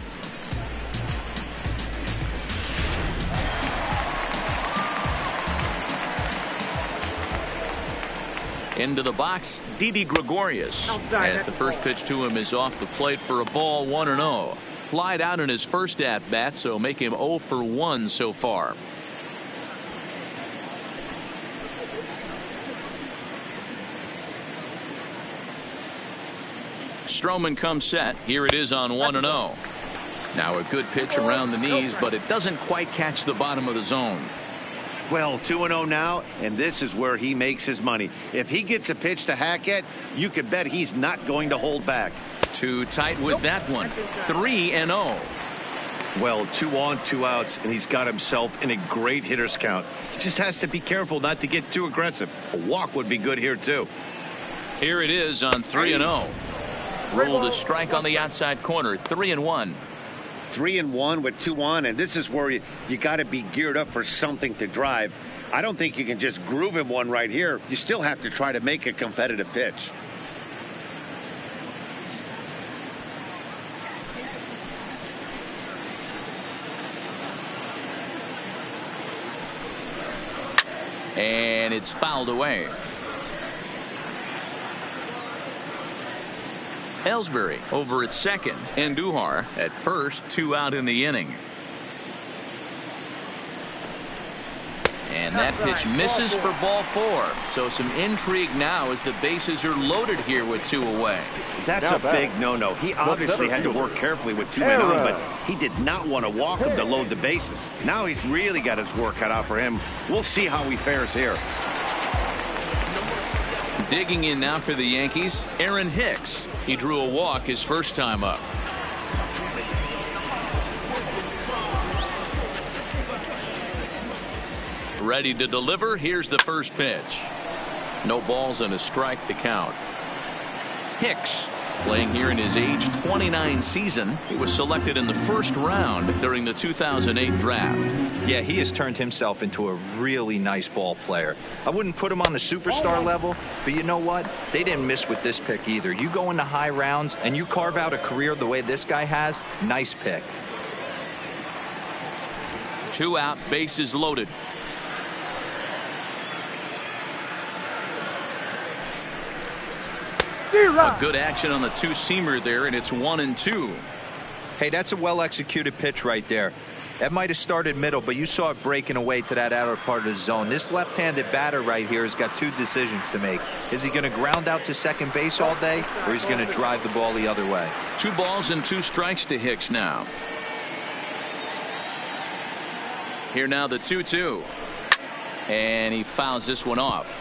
Into the box, Didi Gregorius, as the first pitch to him is off the plate for a ball. 1-0. Flied out in his first at bat, so make him 0 for 1 so far. Stroman comes set. Here it is on 1-0. Now a good pitch around the knees, but it doesn't quite catch the bottom of the zone. Well, 2-0 now, and this is where he makes his money. If he gets a pitch to Hackett, you could bet he's not going to hold back. Too tight with that one. 3-0. Well, 2 on, 2 outs, and he's got himself in a great hitter's count. He just has to be careful not to get too aggressive. A walk would be good here, too. Here it is on 3-0. Ruled a strike on the outside corner. 3-1. 3-1 with 2 on, and this is where you got to be geared up for something to drive. I don't think you can just groove him one right here. You still have to try to make a competitive pitch. And it's fouled away. Ellsbury over at second, and Duhar at first, 2 out in the inning. And that pitch misses for ball 4. So some intrigue now as the bases are loaded here with 2 away. That's a big no-no. He obviously had to work carefully with 2 men on, but he did not want to walk him to load the bases. Now he's really got his work cut out for him. We'll see how he fares here. Digging in now for the Yankees, Aaron Hicks. He drew a walk his first time up. Ready to deliver. Here's the first pitch. No balls and a strike to count. Hicks playing here in his age 29 season. He was selected in the first round during the 2008 draft. Yeah, he has turned himself into a really nice ball player. I wouldn't put him on the superstar level, but you know what? They didn't miss with this pick either. You go into high rounds and you carve out a career the way this guy has. Nice pick. 2 out, bases loaded. A good action on the 2-seamer there, and it's 1-2. Hey, that's a well-executed pitch right there. That might have started middle, but you saw it breaking away to that outer part of the zone. This left-handed batter right here has got 2 decisions to make. Is he going to ground out to second base all day, or he's going to drive the ball the other way? 2 balls and 2 strikes to Hicks now. Here now the 2-2. And he fouls this one off.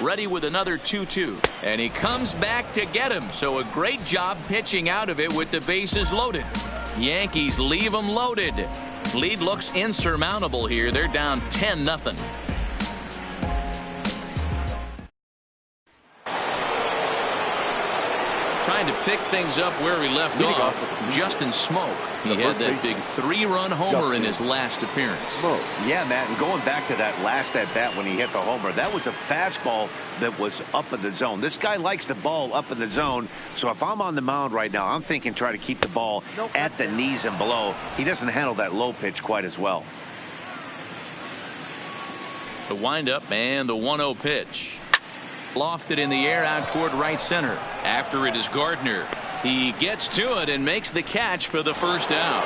Ready with another 2-2, and he comes back to get him. So a great job pitching out of it with the bases loaded. Yankees leave them loaded. Lead looks insurmountable here. They're down 10-0. Trying to pick things up where he left off. Justin Smoak. He had that big 3-run homer in his last appearance. Yeah, Matt, and going back to that last at-bat when he hit the homer, that was a fastball that was up in the zone. This guy likes the ball up in the zone, so if I'm on the mound right now, I'm thinking try to keep the ball at the knees and below. He doesn't handle that low pitch quite as well. The windup and the 1-0 pitch. Lofted in the air out toward right center. After it is Gardner. He gets to it and makes the catch for the first out.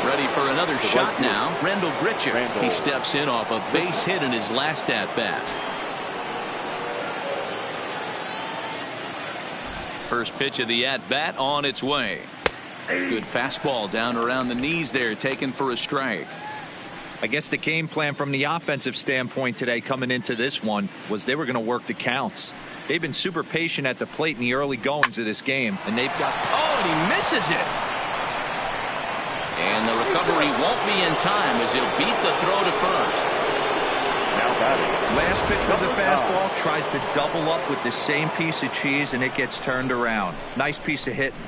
Ready for another shot now. Rendell Grichuk. He steps in off a base hit in his last at-bat. First pitch of the at-bat on its way. Good fastball down around the knees there, taken for a strike. I guess the game plan from the offensive standpoint today coming into this one was they were going to work the counts. They've been super patient at the plate in the early goings of this game, and they've got... Oh, and he misses it. And the recovery won't be in time as he'll beat the throw to first. Now batting. Last pitch was a fastball, tries to double up with the same piece of cheese, and it gets turned around. Nice piece of hitting.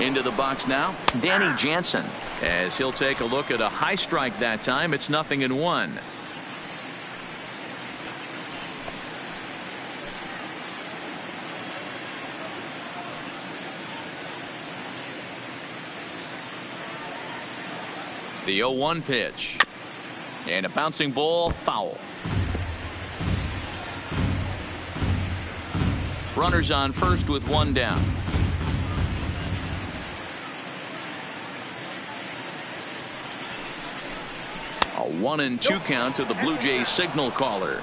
Into the box now, Danny Jansen, as he'll take a look at a high strike that time. It's 0-1. The 0-1 pitch. And a bouncing ball, foul. Runners on first with 1 down. A 1-2 count to the Blue Jays signal caller.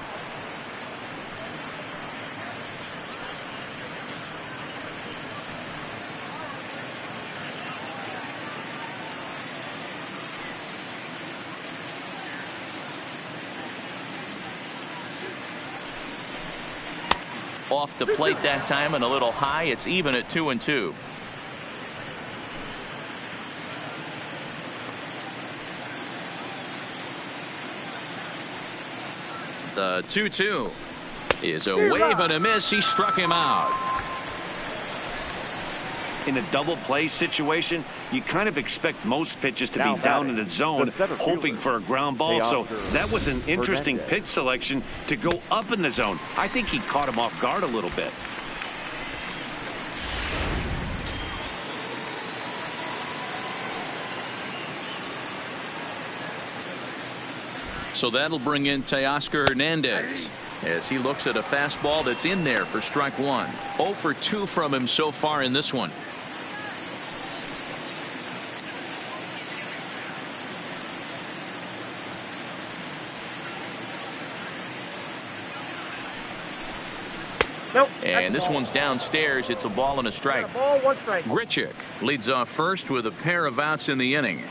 Off the plate that time and a little high. It's even at 2-2. The 2-2. Is a wave and a miss. He struck him out. In a double play situation, you kind of expect most pitches to be down in the zone, hoping for a ground ball. So that was an interesting pitch selection to go up in the zone. I think he caught him off guard a little bit. So that'll bring in Teoscar Hernandez as he looks at a fastball that's in there for strike one. 0 for 2 from him so far in this one. Nope. And this one's downstairs. It's a ball and a strike. Ball, 1 strike. Grichuk leads off first with a pair of outs in the inning.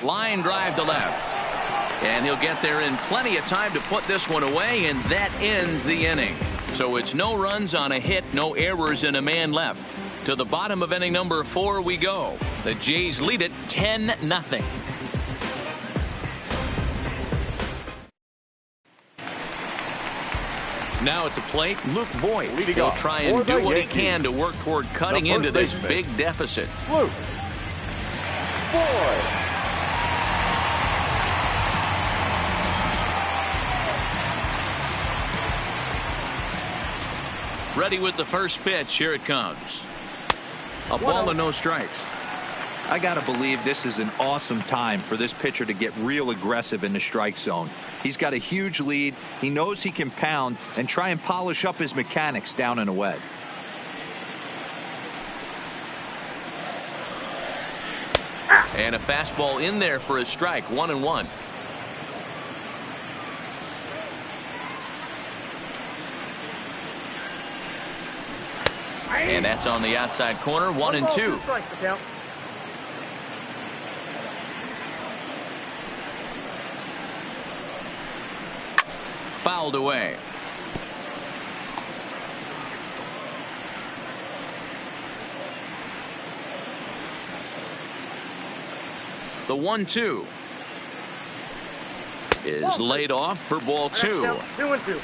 Line drive to left. And he'll get there in plenty of time to put this one away, and that ends the inning. So it's no runs on a hit, no errors, and a man left. To the bottom of inning number 4 we go. The Jays lead it 10-0. Now at the plate, Luke Voigt. He'll try and do what he can to work toward cutting into this big deficit. Luke Voigt. Ready with the first pitch. Here it comes. A ball and no strikes. I got to believe this is an awesome time for this pitcher to get real aggressive in the strike zone. He's got a huge lead. He knows he can pound and try and polish up his mechanics down and away. And a fastball in there for a strike. 1-1. And that's on the outside corner. 1-2. Fouled away. The 1-2 is laid off for ball 2. 2-2.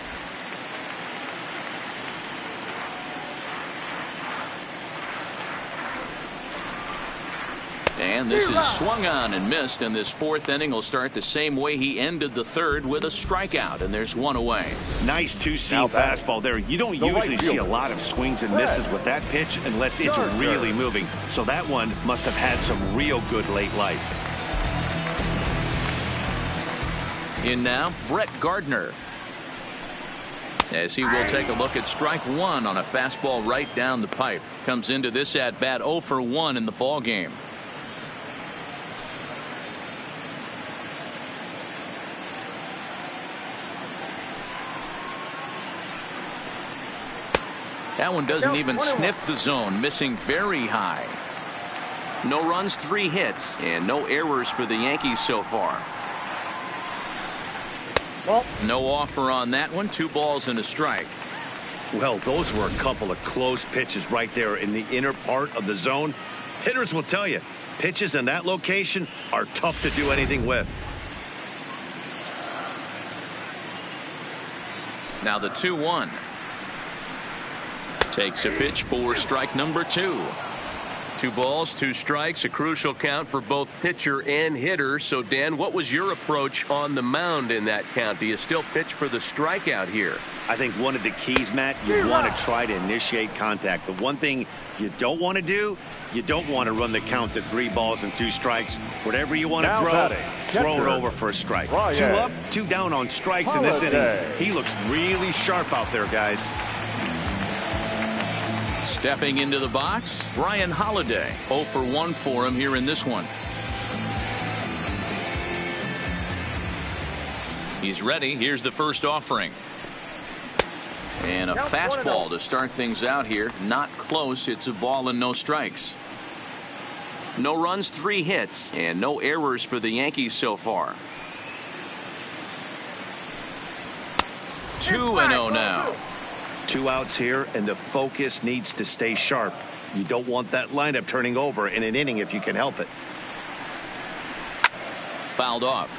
And this is swung on and missed, and this 4th inning will start the same way he ended the 3rd with a strikeout, and there's 1 away. Nice two-seam fastball there. You don't usually see a lot of swings and misses with that pitch unless it's really moving. So that one must have had some real good late life. In now, Brett Gardner, as he will take a look at strike 1 on a fastball right down the pipe. Comes into this at bat 0 for 1 in the ball game. That one doesn't even sniff the zone, missing very high. No runs, 3 hits, and no errors for the Yankees so far. No offer on that one. 2 balls and a strike. Well, those were a couple of close pitches right there in the inner part of the zone. Hitters will tell you, pitches in that location are tough to do anything with. Now the 2-1. Takes a pitch for strike number 2. 2 balls, 2 strikes, a crucial count for both pitcher and hitter. So, Dan, what was your approach on the mound in that count? Do you still pitch for the strikeout here? I think one of the keys, Matt, you want to try to initiate contact. The one thing you don't want to do, you don't want to run the count to 3 balls and 2 strikes. Whatever you want to throw it over for a strike. 2 up, 2 down on strikes in this inning. He looks really sharp out there, guys. Stepping into the box, Brian Holiday. 0 for 1 for him here in this one. He's ready. Here's the first offering. And a fastball to start things out here. Not close. It's a ball and no strikes. No runs, 3 hits, and no errors for the Yankees so far. 2-0 now. 2 outs here, and the focus needs to stay sharp. You don't want that lineup turning over in an inning if you can help it. Fouled off.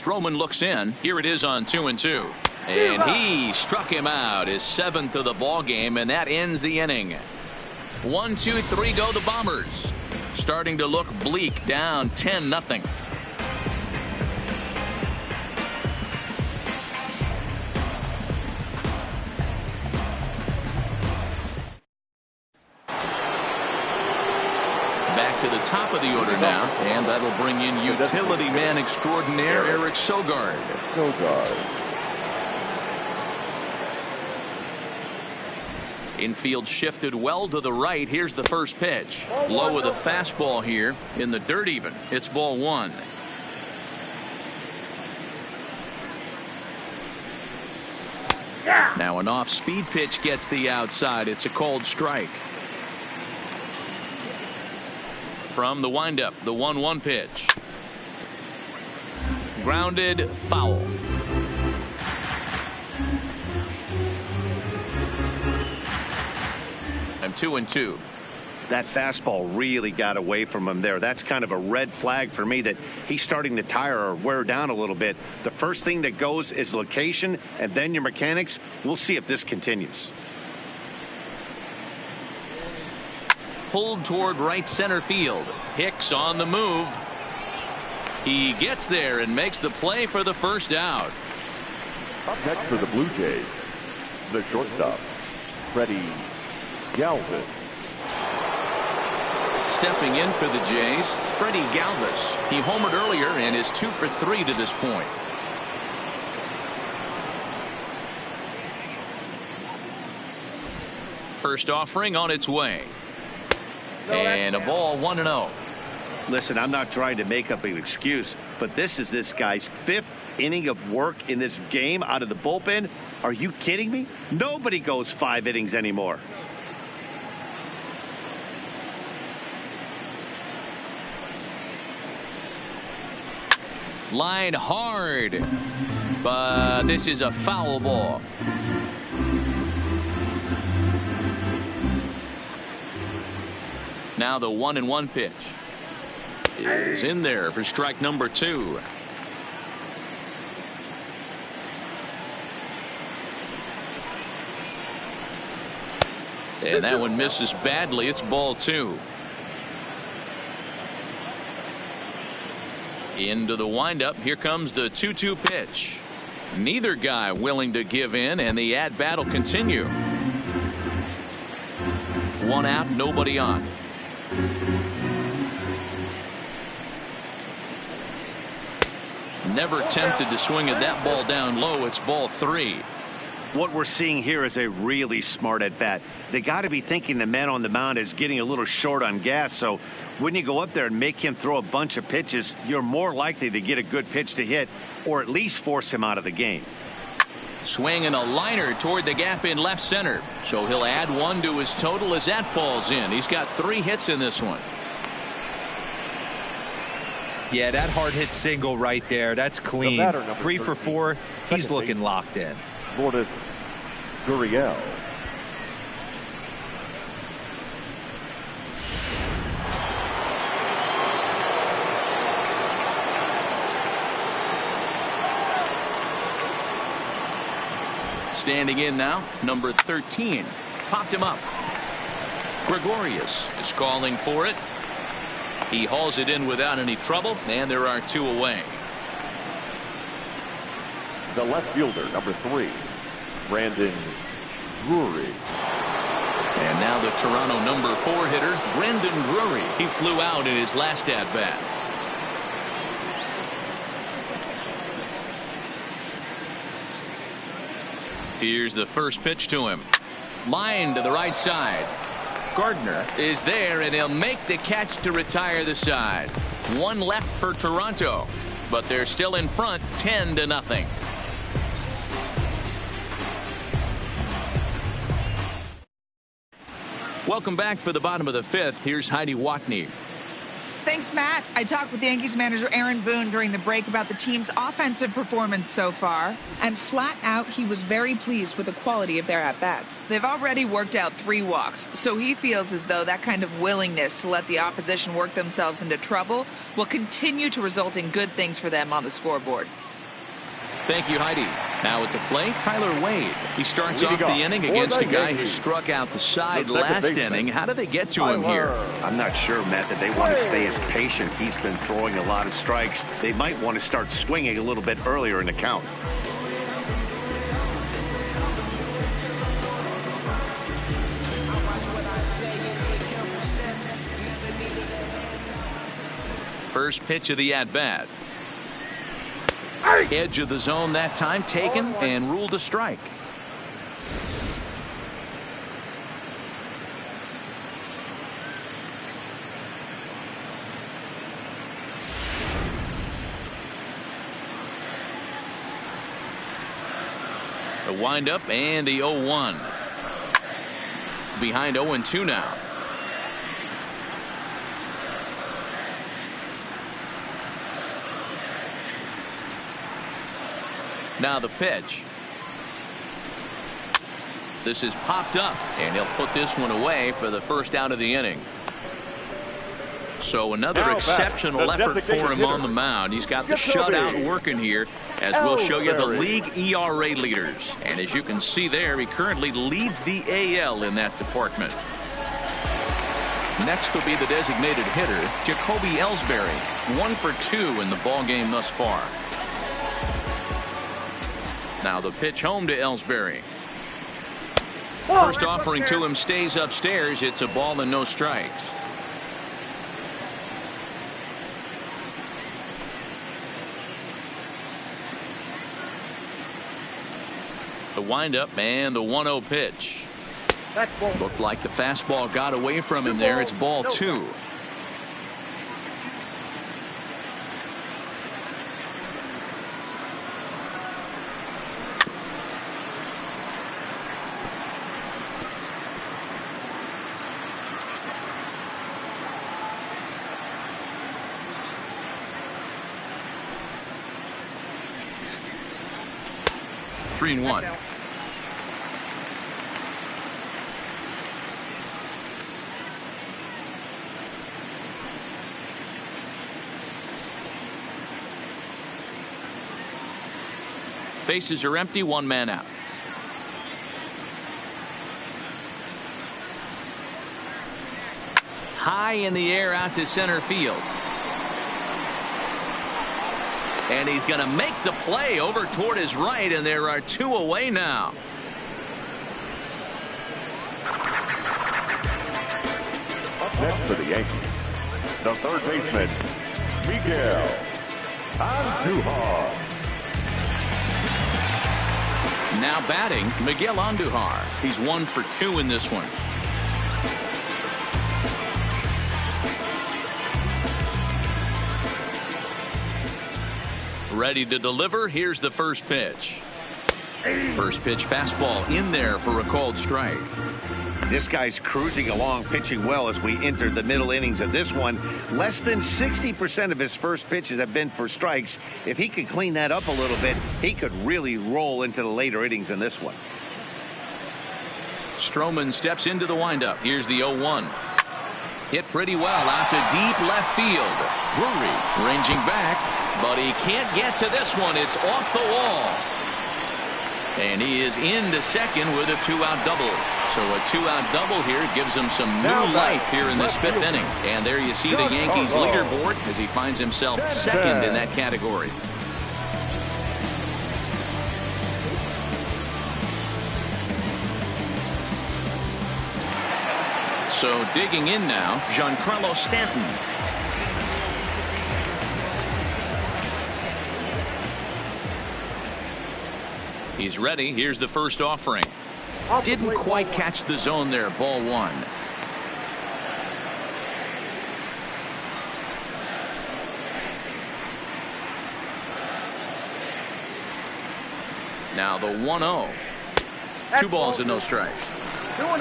Stroman looks in. Here it is on 2-2. And he struck him out, his 7th of the ball game, and that ends the inning. 1, 2, 3 go the Bombers. Starting to look bleak, down 10-0. Back to the top of the order now, and that'll bring in utility man extraordinaire Eric Sogard. Infield shifted well to the right. Here's the first pitch. Low with a fastball here in the dirt even. It's ball 1. Now an off-speed pitch gets the outside. It's a called strike. From the windup, the 1-1 pitch. Grounded, foul. And 2-2. That fastball really got away from him there. That's kind of a red flag for me that he's starting to tire or wear down a little bit. The first thing that goes is location and then your mechanics. We'll see if this continues. Pulled toward right center field. Hicks on the move. He gets there and makes the play for the first out. Up next for the Blue Jays, the shortstop, Freddie Galvis. Stepping in for the Jays, Freddie Galvis. He homered earlier and is 2 for 3 to this point. First offering on its way. And a ball 1-0. Listen, I'm not trying to make up an excuse, but this is this guy's 5th inning of work in this game out of the bullpen. Are you kidding me? Nobody goes 5 innings anymore. Line hard, but this is a foul ball. Now the 1-1 pitch is in there for strike number 2. And that one misses badly. It's ball 2. Into the windup. Here comes the 2-2 pitch. Neither guy willing to give in, and the at-bat will continue. 1 out, nobody on. Never tempted to swing at that ball down low. It's ball 3. What we're seeing here is a really smart at bat. They got to be thinking the man on the mound is getting a little short on gas. So when you go up there and make him throw a bunch of pitches, you're more likely to get a good pitch to hit or at least force him out of the game. Swinging a liner toward the gap in left center. So he'll add 1 to his total as that falls in. He's got 3 hits in this one. Yeah, that hard hit single right there. That's clean. 3 for 4. He's looking locked in. Lourdes Gurriel. Standing in now, number 13. Popped him up. Gregorius is calling for it. He hauls it in without any trouble, and there are 2 away. The left fielder, number 3, Brandon Drury. And now the Toronto number 4 hitter, Brandon Drury. He flew out in his last at-bat. Here's the first pitch to him. Line to the right side. Gardner is there, and he'll make the catch to retire the side. 1 left for Toronto, but they're still in front 10-0. Welcome back for the bottom of the 5th. Here's Heidi Watney. Thanks, Matt. I talked with Yankees manager Aaron Boone during the break about the team's offensive performance so far, and flat out, he was very pleased with the quality of their at-bats. They've already worked out 3 walks, so he feels as though that kind of willingness to let the opposition work themselves into trouble will continue to result in good things for them on the scoreboard. Thank you, Heidi. Now at the plate, Tyler Wade. He starts off the inning against a guy who struck out the side last inning. How did they get to him here? I'm not sure, Matt, that they want to stay as patient. He's been throwing a lot of strikes. They might want to start swinging a little bit earlier in the count. First pitch of the at-bat. Edge of the zone that time taken and ruled a strike. The windup and the 0-1. Behind 0-2 now. Now the pitch. This is popped up, and he'll put this one away for the first out of the inning. So another exceptional effort for him on the mound. He's got the shutout working here, as we'll show you the league ERA leaders. And as you can see there, he currently leads the AL in that department. Next will be the designated hitter, Jacoby Ellsbury. 1 for 2 in the ballgame thus far. Now the pitch home to Ellsbury. First offering to him stays upstairs. It's a ball and no strikes. The windup and the 1-0 pitch. Looked like the fastball got away from him there. It's ball 2. Three and 1. Bases are empty, 1 man out. High in the air out to center field. And he's going to make the play over toward his right, and there are 2 away now. Up next for the Yankees, the third baseman, Miguel Andujar. Now batting, Miguel Andujar. He's 1 for 2 in this one. Ready to deliver. Here's the first pitch. First pitch fastball in there for a called strike. This guy's cruising along, pitching well as we enter the middle innings of this one. Less than 60% of his first pitches have been for strikes. If he could clean that up a little bit, he could really roll into the later innings in this one. Stroman steps into the windup. Here's the 0-1. Hit pretty well out to deep left field. Drury ranging back, but he can't get to this one. It's off the wall. And he is into second with a 2-out double. So a 2-out double here gives him some new life here in this 5th inning. And there you see the Yankees leaderboard as he finds himself second in that category. So digging in now, Giancarlo Stanton. He's ready. Here's the first offering. Didn't quite catch the zone there. Ball 1. Now the 1-0. 2 balls and no strikes.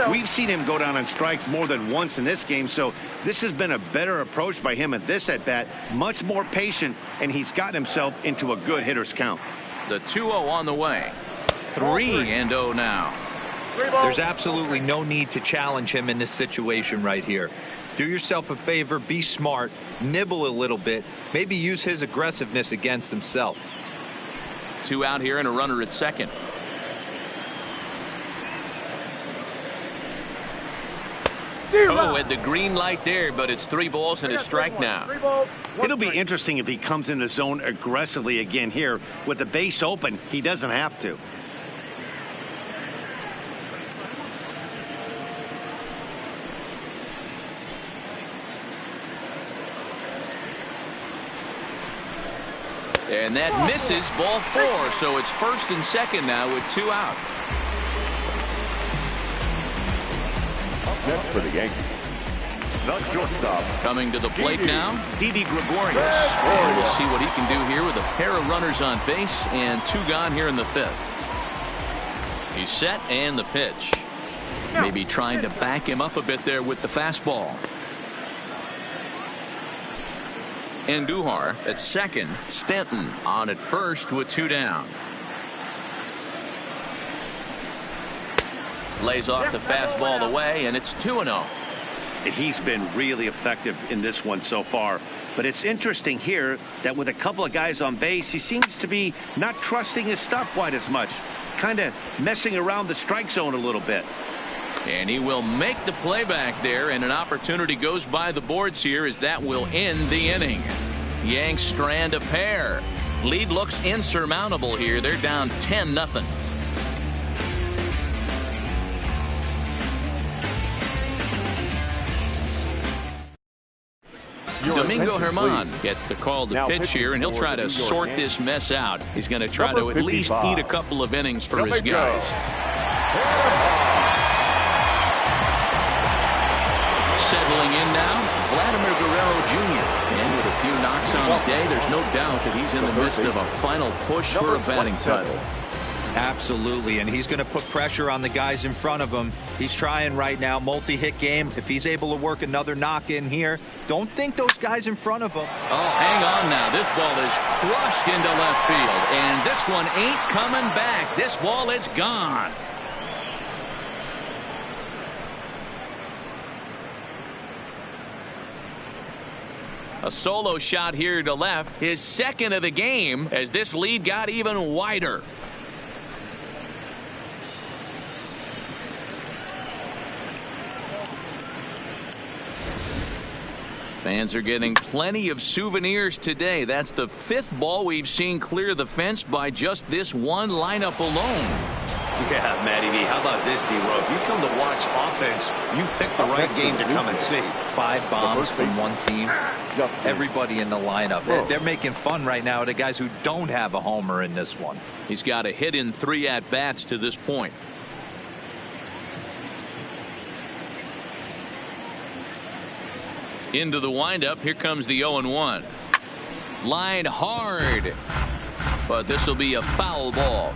We've seen him go down on strikes more than once in this game, so this has been a better approach by him at this at-bat. Much more patient, and he's gotten himself into a good hitter's count. The 2-0 on the way. 3-0 now. There's absolutely no need to challenge him in this situation right here. Do yourself a favor, be smart, nibble a little bit, maybe use his aggressiveness against himself. 2 out here and a runner at second. Oh, at the green light there, but it's 3 balls and a strike now. It'll be interesting if he comes in the zone aggressively again here. With the base open, he doesn't have to. And that misses, ball 4, so it's first and second now with 2 out. Next for the Yankees, the shortstop. Coming to the plate now, Didi Gregorius. And we'll see what he can do here with a pair of runners on base and 2 gone here in the 5th. He's set and the pitch. Maybe trying to back him up a bit there with the fastball. Andujar at second. Stanton on at first with 2 down. Lays off the fastball away, and it's 2-0. He's been really effective in this one so far. But it's interesting here that with a couple of guys on base, he seems to be not trusting his stuff quite as much. Kind of messing around the strike zone a little bit. And he will make the play back there, and an opportunity goes by the boards here as that will end the inning. Yanks strand a pair. Lead looks insurmountable here. They're down 10-0. Domingo Germán gets the call to pitch here, and he'll try to sort this mess out. He's going to try to at least eat a couple of innings for his guys. Settling in now, Vladimir Guerrero Jr. And with a few knocks on the day, there's no doubt that he's in the midst of a final push for a batting title. Absolutely, and he's going to put pressure on the guys in front of him. He's trying right now, multi-hit game. If he's able to work another knock in here, don't think those guys in front of him. Oh, hang on now. This ball is crushed into left field, and this one ain't coming back. This ball is gone. A solo shot here to left, his second of the game, as this lead got even wider. Fans are getting plenty of souvenirs today. That's the 5th ball we've seen clear the fence by just this one lineup alone. Yeah, Matty V, how about this, D-Row? If you come to watch offense, you pick the right game to come and see. 5 bombs from one team. Everybody in the lineup. They're making fun right now of the guys who don't have a homer in this one. He's got a hit in 3 at-bats to this point. Into the windup. Here comes the 0-1. Line hard, but this will be a foul ball.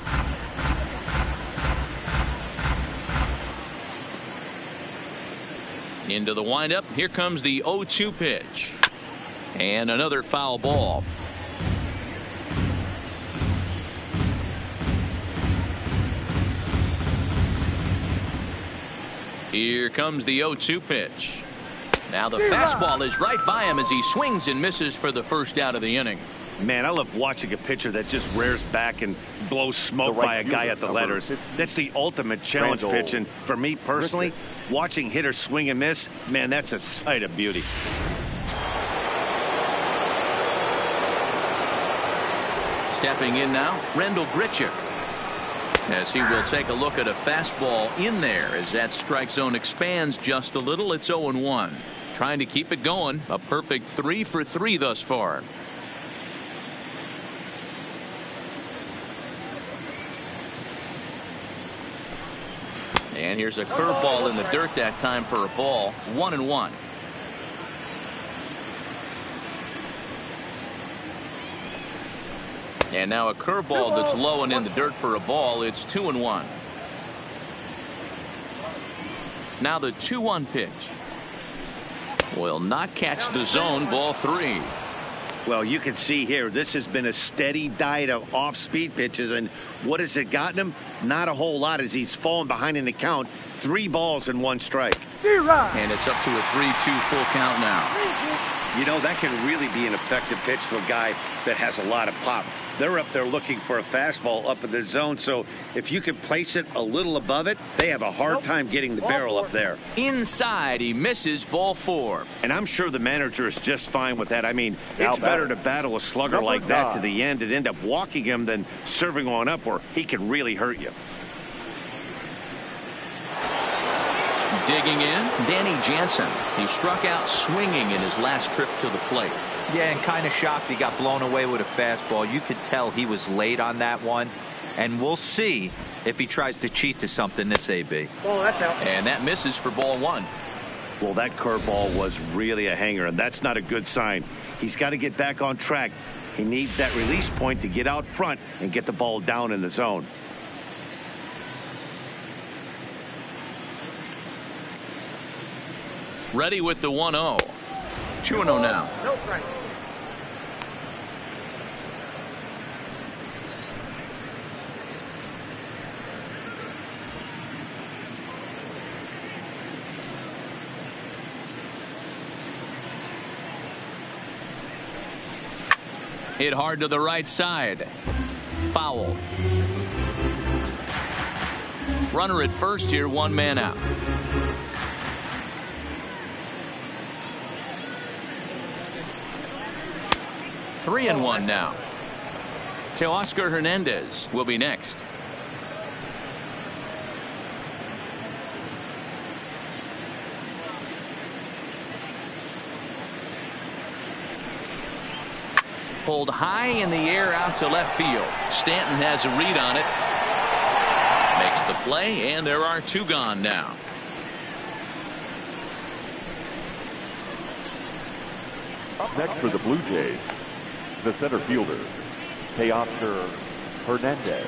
Into the windup. Here comes the 0-2 pitch, and another foul ball. Here comes the 0-2 pitch. Now the fastball is right by him as he swings and misses for the first out of the inning. Man, I love watching a pitcher that just rears back and blows smoke by a guy at the letters. That's the ultimate challenge pitch. And for me personally, watching hitters swing and miss, man, that's a sight of beauty. Stepping in now, Randal Grichuk, as he will take a look at a fastball in there as that strike zone expands just a little. It's 0-1. Trying to keep it going. A perfect 3 for 3 thus far. And here's a curveball in the dirt that time for a ball. 1-1. And now a curveball that's low and in the dirt for a ball. It's 2-1. Now the 2-1 pitch will not catch the zone. Ball 3. Well, you can see here, this has been a steady diet of off-speed pitches, and what has it gotten him? Not a whole lot, as he's fallen behind in the count. 3 balls and 1 strike. And it's up to a 3-2 full count now. You know, that can really be an effective pitch to a guy that has a lot of pop. they're up there looking for a fastball up in the zone. So if you can place it a little above it, they have a hard time getting the barrel up there. Inside, he misses, ball 4. And I'm sure the manager is just fine with that. I mean, it's better to battle a slugger like that to the end and end up walking him than serving on up where he can really hurt you. Digging in, Danny Jansen. He struck out swinging in his last trip to the plate. Yeah, and kind of shocked he got blown away with a fastball. You could tell he was late on that one. And we'll see if he tries to cheat to something this AB. Oh, that's out. And that misses for ball 1. Well, that curveball was really a hanger, and that's not a good sign. He's got to get back on track. He needs that release point to get out front and get the ball down in the zone. Ready with the 1-0. 2-0 now. No strike. Hit hard to the right side. Foul. Runner at first here, 1 man out. Three and 1 now. Teoscar Hernandez will be next. Pulled high in the air out to left field. Stanton has a read on it. Makes the play, and there are 2 gone now. Up next for the Blue Jays, the center fielder, Teoscar Hernandez.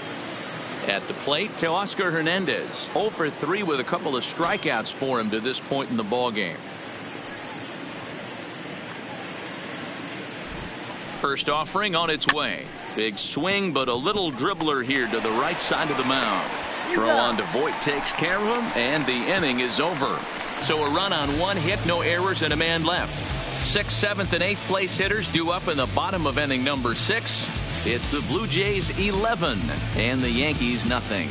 At the plate, Teoscar Hernandez 0 for 3 with a couple of strikeouts for him to this point in the ball game. First offering on its way. Big swing, but a little dribbler here to the right side of the mound. Throw on to Voit takes care of him, and the inning is over. So a run on 1 hit, no errors, and a man left. 6th, 7th, and 8th place hitters due up in the bottom of inning number 6. It's the Blue Jays 11 and the Yankees nothing.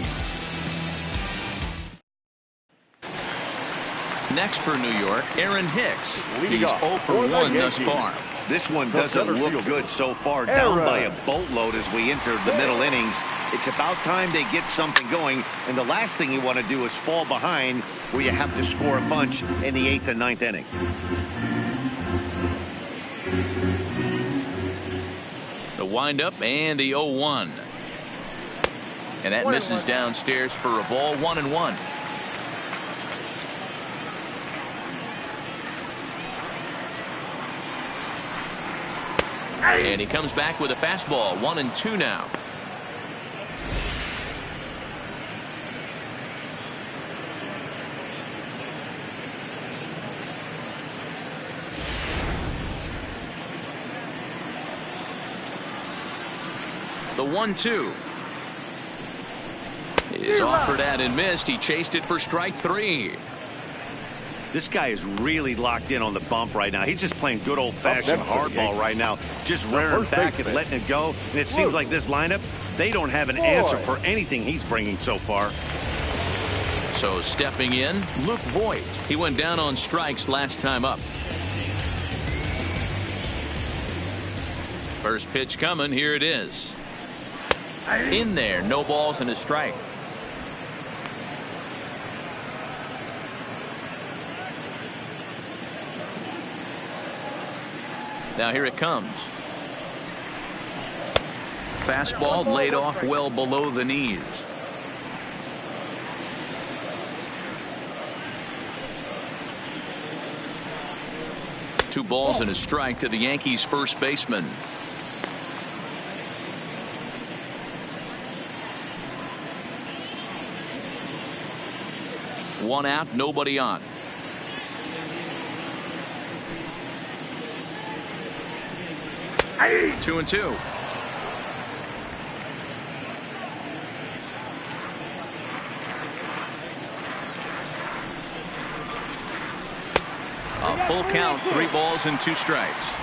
Next for New York, Aaron Hicks. He's 0 for 1 thus far. This one doesn't look good so far, down by a boatload as we enter the middle innings. It's about time they get something going, and the last thing you want to do is fall behind where you have to score a bunch in the 8th and 9th inning. The windup and the 0-1. And that misses downstairs for a ball. 1-1. And he comes back with a fastball. 1-2 now. The 1-2 is offered at and missed. He chased it for strike 3. This guy is really locked in on the bump right now. He's just playing good old-fashioned hardball right now, just rearing back and letting it go. And it seems like this lineup, they don't have an answer for anything he's bringing so far. So stepping in, Luke Voit. He went down on strikes last time up. First pitch coming. Here it is. In there, no balls and a strike. Now here it comes. Fastball laid off well below the knees. Two balls and a strike to the Yankees first baseman. One out, nobody on. Hey. 2-2. A full count, 3 balls and 2 strikes.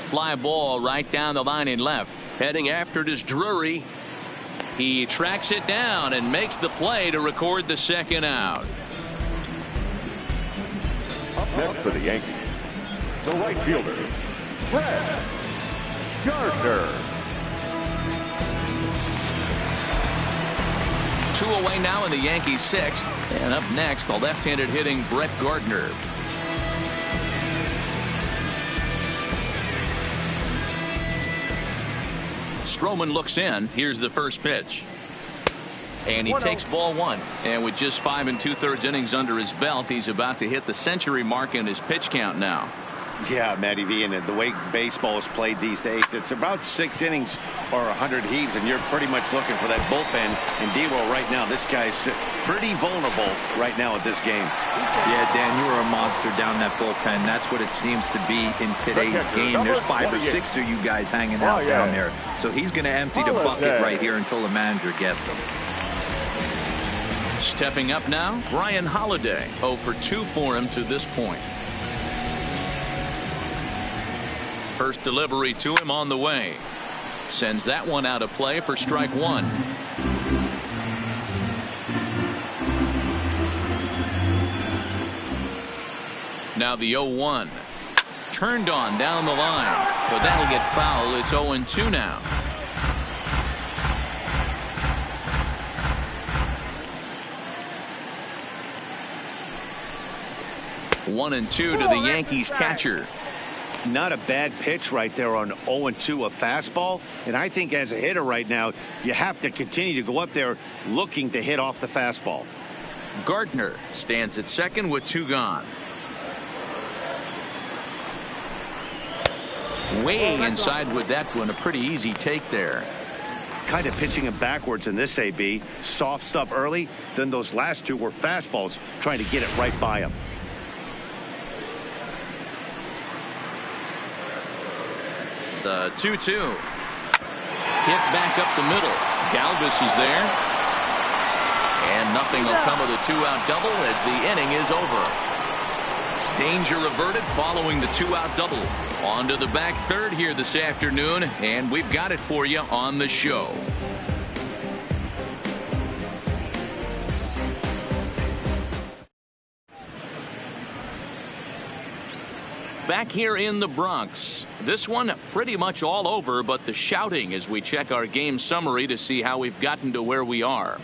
fly ball right down the line in left. Heading after it is Drury. He tracks it down and makes the play to record the second out. Up next for the Yankees, the right fielder, Brett Gardner. 2 away now in the Yankees' 6th. And up next, the left-handed hitting Brett Gardner. Stroman looks in. Here's the first pitch. And he takes ball 1. And with just 5 2/3 innings under his belt, he's about to hit the century mark in his pitch count now. Yeah, Matty V, and the way baseball is played these days, it's about 6 innings or 100 heaves, and you're pretty much looking for that bullpen. And D-Will right now, this guy's pretty vulnerable right now at this game. Yeah, Dan, you were a monster down that bullpen. That's what it seems to be in today's game. There's 5 or 6 of you guys hanging out down there. So he's going to empty the bucket right here until the manager gets him. Stepping up now, Brian Holiday. 0 for 2 for him to this point. First delivery to him on the way. Sends that one out of play for strike 1. Now the 0-1. Turned on down the line, but that'll get fouled. It's 0-2 now. One and 2 to the Yankees catcher. Not a bad pitch right there on 0-2, a fastball. And I think as a hitter right now, you have to continue to go up there looking to hit off the fastball. Gardner stands at second with 2 gone. Way inside with that one. A pretty easy take there. Kind of pitching him backwards in this AB. Soft stuff early. Then those last 2 were fastballs, trying to get it right by him. The 2-2. Hit back up the middle. Galvis is there. And nothing will come of the 2-out double as the inning is over. Danger averted following the 2-out double. On to the back third here this afternoon, and we've got it for you on the show. Back here in the Bronx. This one pretty much all over, but the shouting as we check our game summary to see how we've gotten to where we are.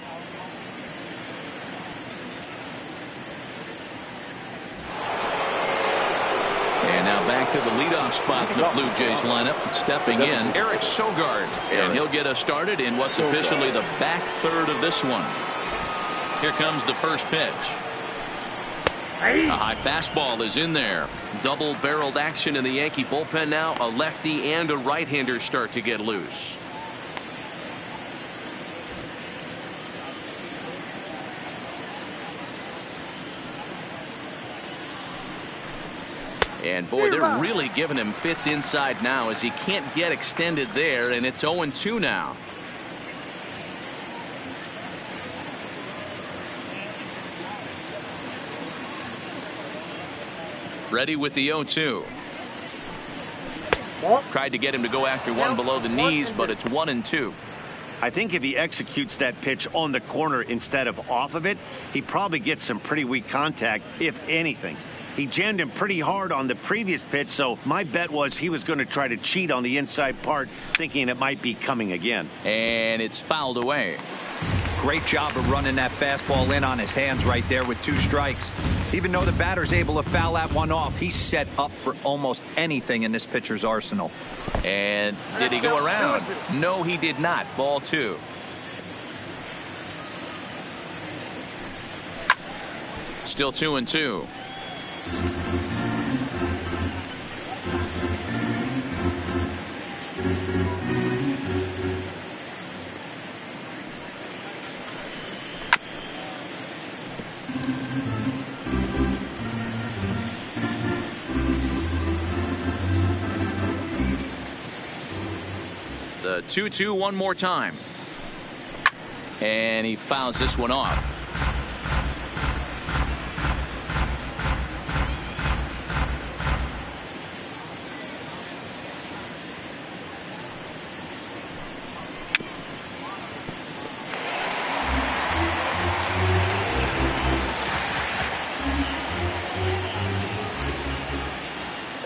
And now back to the leadoff spot in the Blue Jays lineup. Stepping in, Eric Sogard. And he'll get us started in what's officially the back third of this one. Here comes the first pitch. A high fastball is in there. Double-barreled action in the Yankee bullpen now. A lefty and a right-hander start to get loose. And boy, they're really giving him fits inside now as he can't get extended there, and it's 0-2 now. Ready with the 0-2. Tried to get him to go after one below the knees, but it's 1-2. I think if he executes that pitch on the corner instead of off of it, he probably gets some pretty weak contact, if anything. He jammed him pretty hard on the previous pitch, so my bet was he was going to try to cheat on the inside part, thinking it might be coming again. And it's fouled away. Great job of running that fastball in on his hands right there with 2 strikes. Even though the batter's able to foul that one off, he's set up for almost anything in this pitcher's arsenal. And did he go around? No, he did not. Ball 2. Still 2-2. The 2-2 one more time. And he fouls this one off.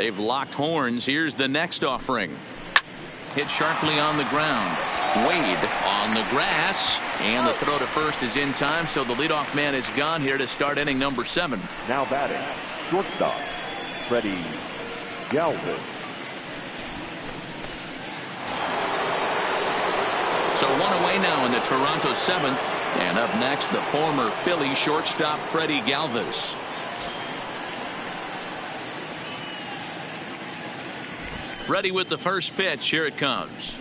They've locked horns. Here's the next offering. Hit sharply on the ground. Wade on the grass, and the throw to first is in time, so the leadoff man is gone here to start inning number 7. Now batting, shortstop, Freddie Galvis. So 1 away now in the Toronto 7th, and up next the former Philly shortstop Freddie Galvis. Ready with the first pitch. Here it comes.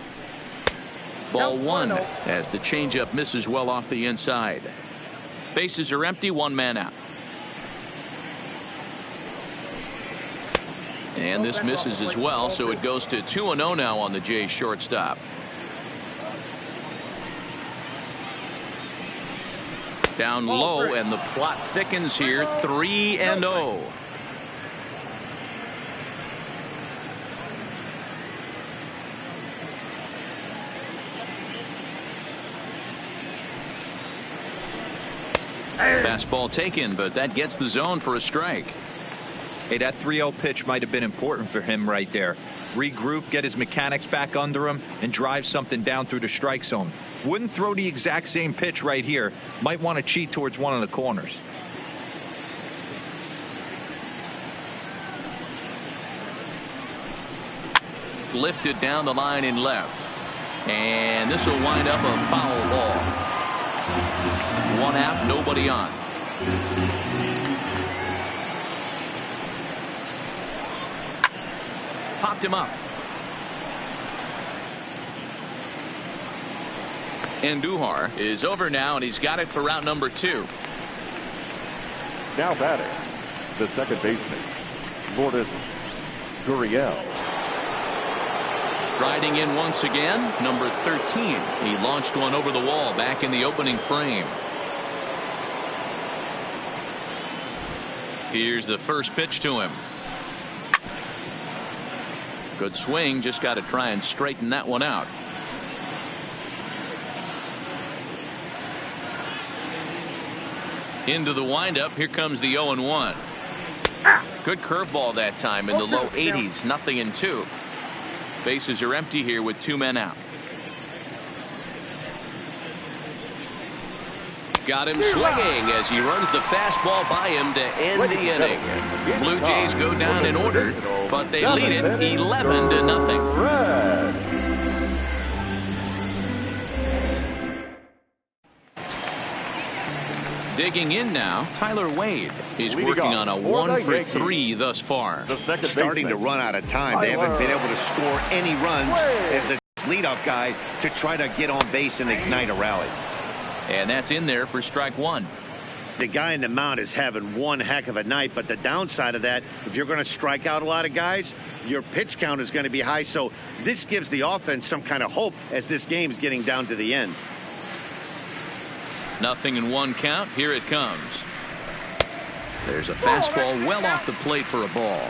Ball 1 as the changeup misses well off the inside. Bases are empty, 1 man out. And this misses as well, so it goes to 2-0 now on the Jays shortstop. Down low, and the plot thickens here. 3-0. Fastball taken, but that gets the zone for a strike. Hey, that 3-0 pitch might have been important for him right there. Regroup, get his mechanics back under him, and drive something down through the strike zone. Wouldn't throw the exact same pitch right here. Might want to cheat towards one of the corners. Lifted down the line in left. And this will wind up a foul ball. 1 out, nobody on. Popped him up. Andujar is over now, and he's got it for route number 2. Now batting, the second baseman, Lourdes Gurriel. Striding in once again, number 13. He launched one over the wall back in the opening frame. Here's the first pitch to him. Good swing, just got to try and straighten that one out. Into the windup, here comes the 0-1. Good curveball that time in the low 80s, 0-2. Bases are empty here with 2 men out. Got him swinging as he runs the fastball by him to end the inning. Blue Jays go down in order, but they lead it 11-0. Digging in now, Tyler Wade is working on a 1 for 3 thus far. Starting to run out of time. They haven't been able to score any runs as the leadoff guy to try to get on base and ignite a rally. And that's in there for strike 1. The guy in the mound is having one heck of a night, but the downside of that, if you're going to strike out a lot of guys, your pitch count is going to be high. So this gives the offense some kind of hope as this game is getting down to the end. 0-1 count. Here it comes. There's a fastball well off the plate for a ball.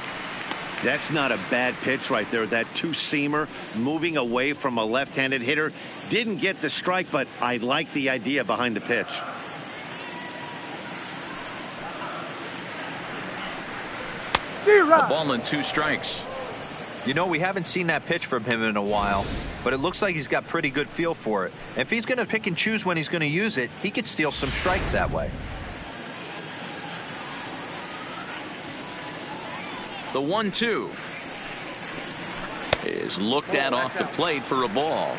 That's not a bad pitch right there. That two-seamer moving away from a left-handed hitter. Didn't get the strike, but I like the idea behind the pitch. A ball and 2 strikes. You know, we haven't seen that pitch from him in a while, but it looks like he's got pretty good feel for it. If he's going to pick and choose when he's going to use it, he could steal some strikes that way. The 1-2 is looked at off the plate for a ball.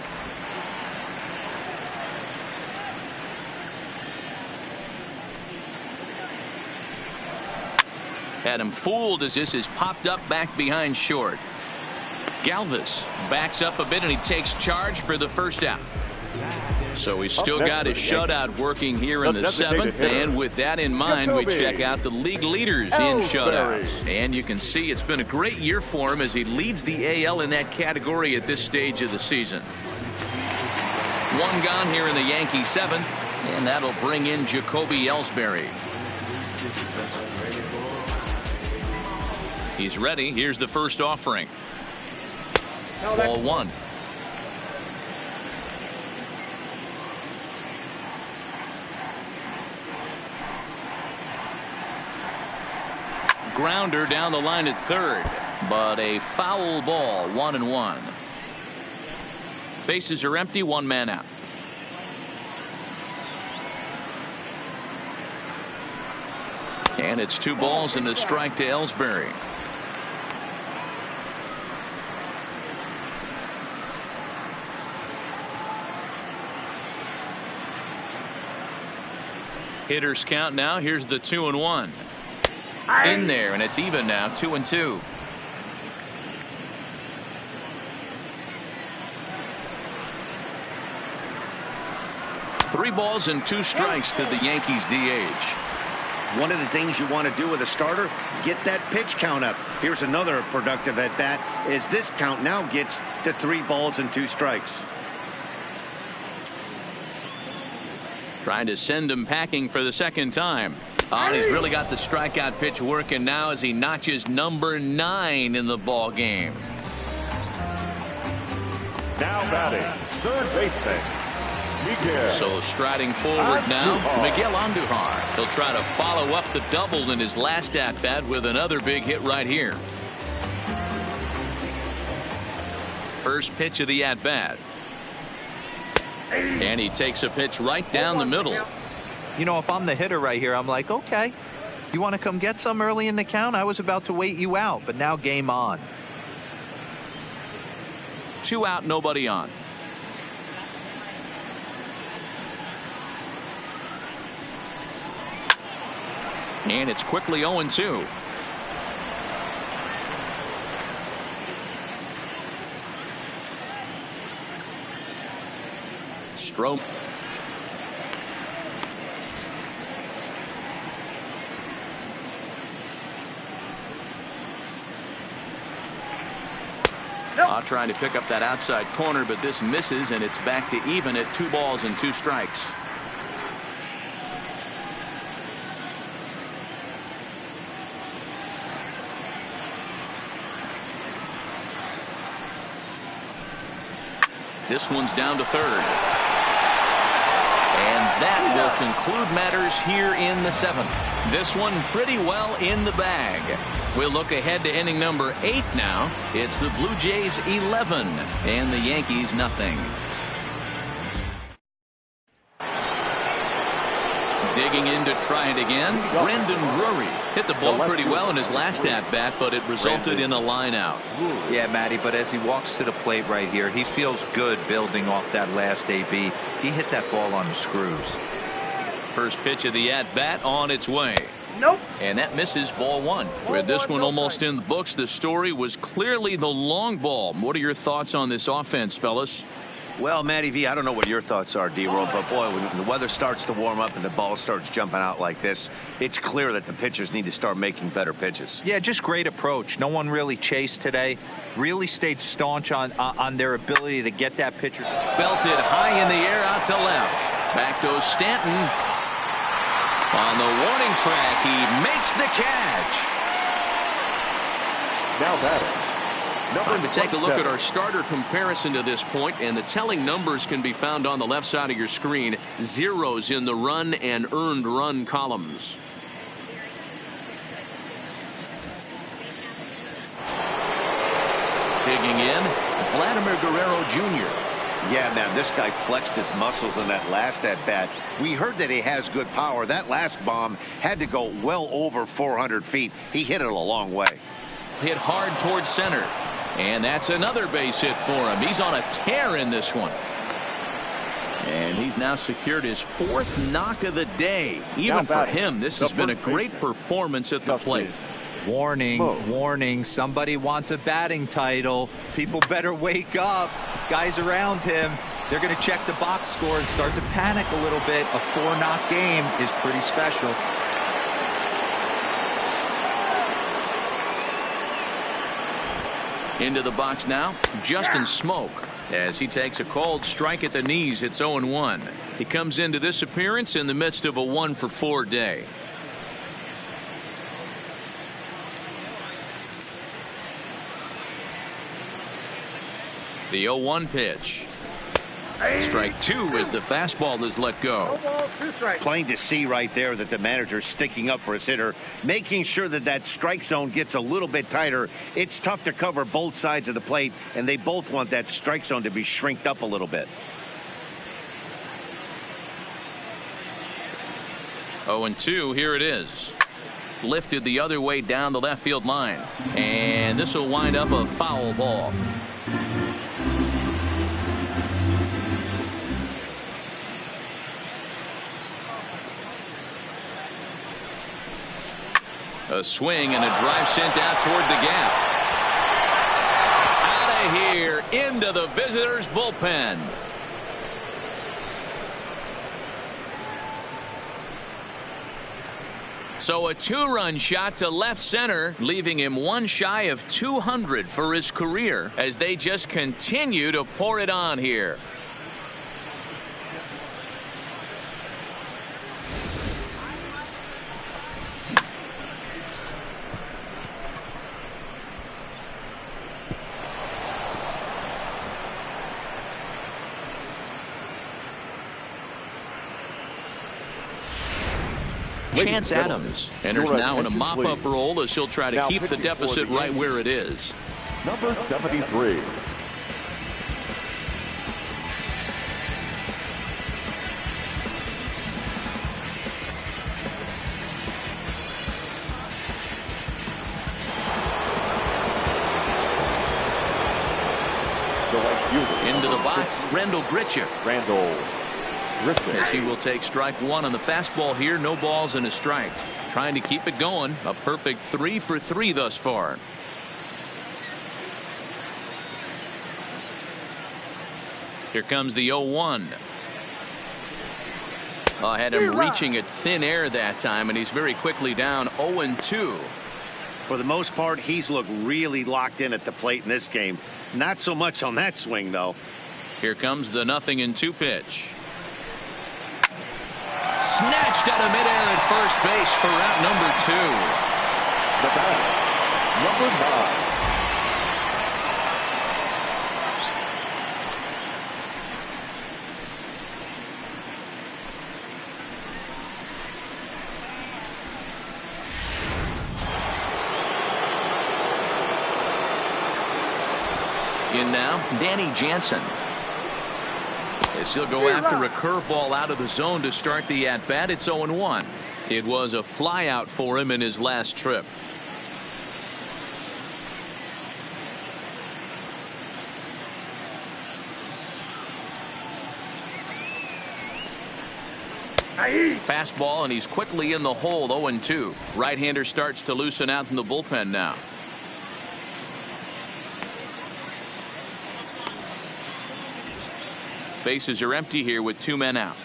Had him fooled as this is popped up back behind short. Galvis backs up a bit and he takes charge for the first out. So he's still got his shutout working here in the 7th, and with that in mind, we check out the league leaders in shutouts. And you can see it's been a great year for him as he leads the AL in that category at this stage of the season. 1 gone here in the Yankee 7th, and that'll bring in Jacoby Ellsbury. He's ready. Here's the first offering. Ball 1. Grounder down the line at third. but a foul ball, 1-1. Bases are empty, one man out. And it's 2 balls and a strike to Ellsbury. Hitters count now. Here's the 2-1. In there, and it's even now, 2-2. Three balls and 2 strikes to the Yankees DH. One of the things you want to do with a starter, get that pitch count up. Here's another productive at bat, as this count now gets to 3 balls and 2 strikes. Trying to send him packing for the second time. Oh, he's really got the strikeout pitch working now as he notches number 9 in the ball game. Now batting, third baseman, Miguel. So striding forward now, Miguel Andujar. He'll try to follow up the double in his last at bat with another big hit right here. First pitch of the at bat. And he takes a pitch right down the middle. You know, if I'm the hitter right here, I'm like, okay, you want to come get some early in the count? I was about to wait you out, but now game on. 2 out, nobody on. And it's quickly 0-2. Stroke. Trying to pick up that outside corner, but this misses, and it's back to even at 2 balls and 2 strikes. This one's down to third. And that will conclude matters here in the 7th. This one pretty well in the bag. We'll look ahead to inning number 8 now. It's the Blue Jays 11 and the Yankees nothing. Digging in to try it again, Brandon Drury hit the ball pretty well in his last at-bat, but it resulted in a line out. Yeah, Matty, but as he walks to the plate right here, he feels good building off that last AB. He hit that ball on the screws. First pitch of the at-bat on its way. Nope. And that misses, ball 1. With this one almost in the books, the story was clearly the long ball. What are your thoughts on this offense, fellas? Well, Matty V, I don't know what your thoughts are, D-Roll, but boy, when the weather starts to warm up and the ball starts jumping out like this, it's clear that the pitchers need to start making better pitches. Yeah, just great approach. No one really chased today. Really stayed staunch on their ability to get that pitcher. Belted high in the air out to left. Back goes Stanton. On the warning track, he makes the catch. Now batting. Time to take a look at our starter comparison to this point, and the telling numbers can be found on the left side of your screen. Zeros in the run and earned run columns. Digging in, Vladimir Guerrero Jr. Yeah, man, this guy flexed his muscles in that last at-bat. We heard that he has good power. That last bomb had to go well over 400 feet. He hit it a long way. Hit hard towards center. And that's another base hit for him. He's on a tear in this one. And he's now secured his 4th knock of the day. Even for him, this has been a great performance at the plate. Warning, warning, somebody wants a batting title. People better wake up. Guys around him, they're going to check the box score and start to panic a little bit. A 4-knock game is pretty special. Into the box now, Justin Smoke, as he takes a called strike at the knees. It's 0-1. He comes into this appearance in the midst of a 1-for-4 day. The 0-1 pitch. Strike two as the fastball is let go. No balls, 2 strikes. Plain to see right there that the manager's sticking up for his hitter, making sure that that strike zone gets a little bit tighter. It's tough to cover both sides of the plate, and they both want that strike zone to be shrinked up a little bit. 0-2, here it is. Lifted the other way down the left field line. And this will wind up a foul ball. A swing and a drive sent out toward the gap. Out of here into the visitors' bullpen. So a 2-run shot to left center, leaving him one shy of 200 for his career as they just continue to pour it on here. Chance Adams enters now in a mop-up role as he'll try to keep the deficit right where it is. Number 73. Into the box, Randall Grichuk. As he will take strike one on the fastball here. No balls and a strike. Trying to keep it going. A perfect 3 for 3 thus far. Here comes the 0-1. I had him reaching at thin air that time, and he's very quickly down 0-2. For the most part, he's looked really locked in at the plate in this game. Not so much on that swing, though. Here comes the 0-2 pitch. Snatched out of midair at first base for out number 2. The batter, number 9. In now, Danny Jansen. As he'll go after a curveball out of the zone to start the at-bat. It's 0-1. It was a flyout for him in his last trip. Fastball, and he's quickly in the hole. 0-2. Right-hander starts to loosen out in the bullpen now. Bases are empty here with 2 men out.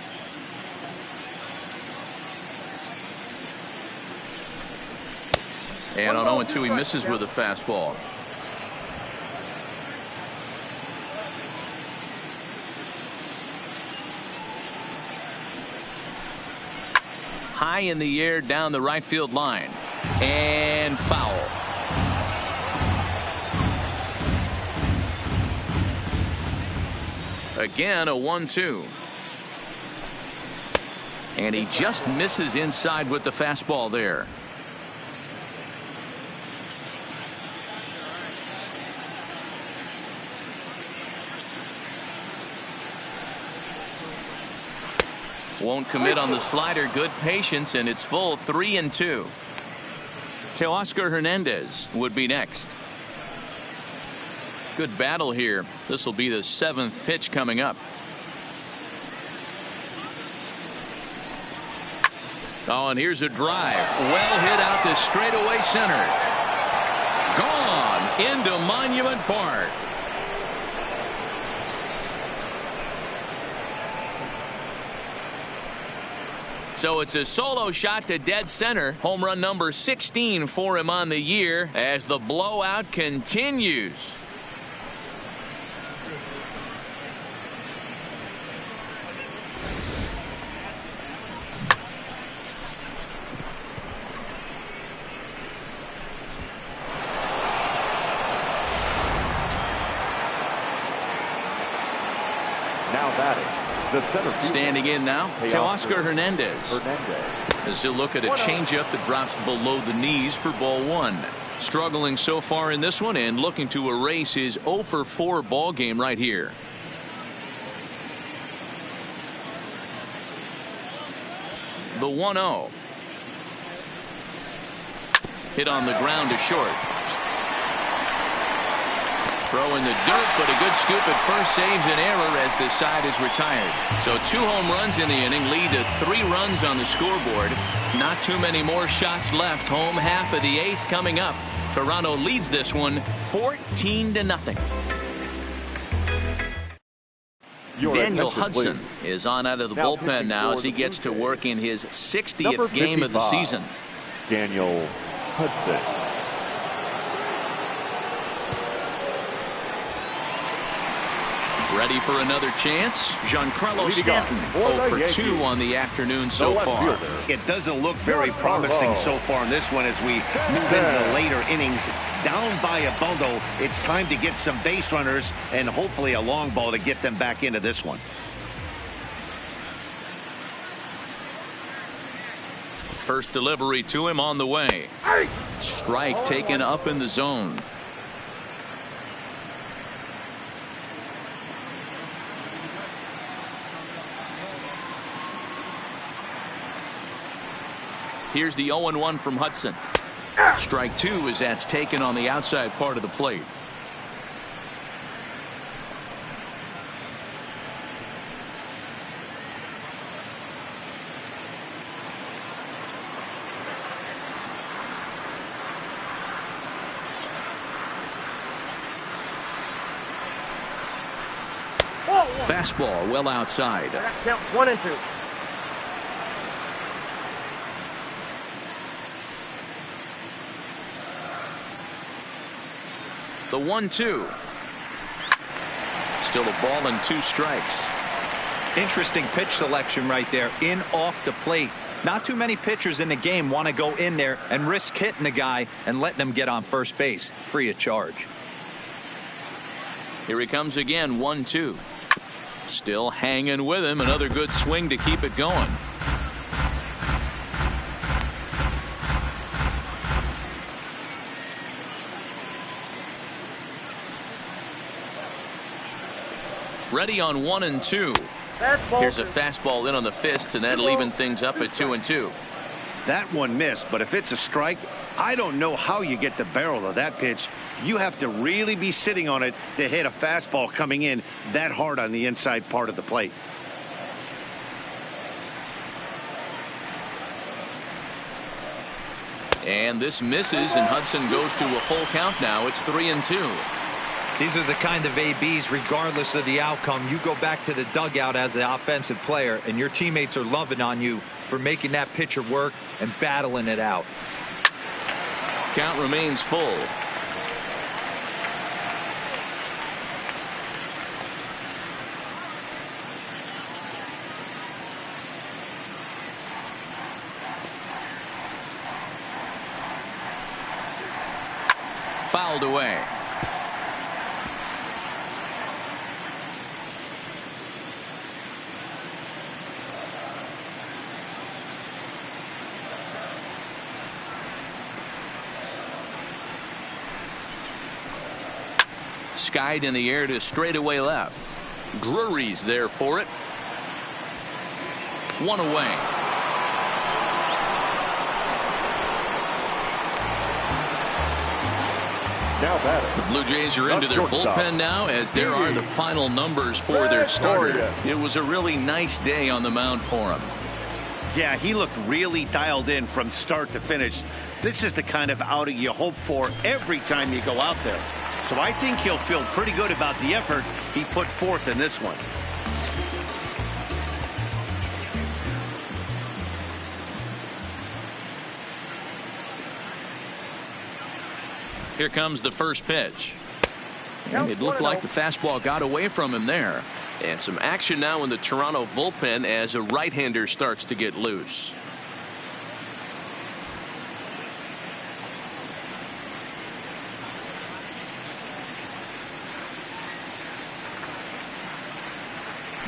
And on 0-2, he misses with a fastball. High in the air down the right field line. And foul. Again, a 1-2. And he just misses inside with the fastball there. Won't commit on the slider. Good patience, and it's full 3-2. Teoscar Hernandez would be next. Good battle here. This will be the 7th pitch coming up. Oh, and here's a drive. Well hit out to straightaway center. Gone into Monument Park. So it's a solo shot to dead center. Home run number 16 for him on the year as the blowout continues. Now batting, the center fielder. Standing in now, Teoscar Hernandez. As he'll look at a changeup that drops below the knees for ball one. Struggling so far in this one and looking to erase his 0 for 4 ball game right here. The 1-0. Hit on the ground to short. Throw in the dirt, but a good scoop at first saves an error as this side is retired. So 2 home runs in the inning lead to 3 runs on the scoreboard. Not too many more shots left. Home half of the 8th coming up. Toronto leads this one 14-0. Daniel Hudson is on out of the bullpen now as he gets to work in his 60th game of the season. Daniel Hudson. Ready for another chance? Giancarlo Stanton 0 for 2 on the afternoon so far. It doesn't look very promising so far in this one as we move into the later innings. Down by a bundle, it's time to get some base runners and hopefully a long ball to get them back into this one. First delivery to him on the way. Strike taken up in the zone. Here's the 0-1 from Hudson. Strike 2 as that's taken on the outside part of the plate. Fastball well outside. Count 1 and 2. The 1-2. Still a ball and 2 strikes. Interesting pitch selection right there. In off the plate. Not too many pitchers in the game want to go in there and risk hitting the guy and letting him get on first base free of charge. Here he comes again. 1-2. Still hanging with him. Another good swing to keep it going. Ready on 1 and 2. Here's a fastball in on the fist, and that'll even things up at 2 and 2. That one missed, but if it's a strike, I don't know how you get the barrel of that pitch. You have to really be sitting on it to hit a fastball coming in that hard on the inside part of the plate. And this misses, and Hudson goes to a full count now. It's 3 and 2. These are the kind of ABs, regardless of the outcome, you go back to the dugout as an offensive player, and your teammates are loving on you for making that pitcher work and battling it out. Count remains full. Fouled away. Skied in the air to straightaway left. Drury's there for it. 1 away. Now batting. The Blue Jays are into their bullpen now as there are the final numbers for their starter. It was a really nice day on the mound for him. Yeah, he looked really dialed in from start to finish. This is the kind of outing you hope for every time you go out there. So I think he'll feel pretty good about the effort he put forth in this one. Here comes the first pitch. And it looked like the fastball got away from him there. And some action now in the Toronto bullpen as a right-hander starts to get loose.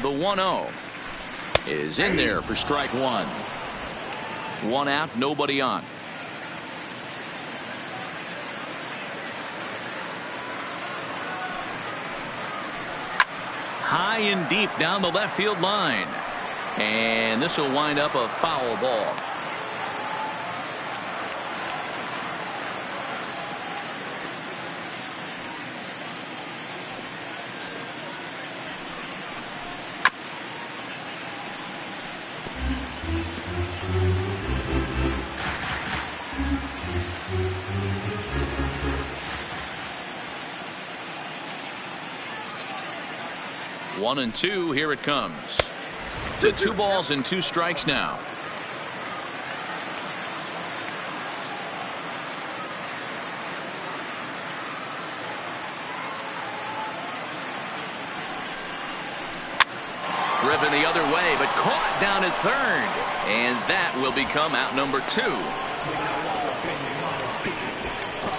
The 1-0 is in there for strike one. One out, nobody on. High and deep down the left field line. And this will wind up a foul ball. One and two, here it comes. To 2 balls and 2 strikes now. Driven the other way, but caught down at third. And that will become out number 2.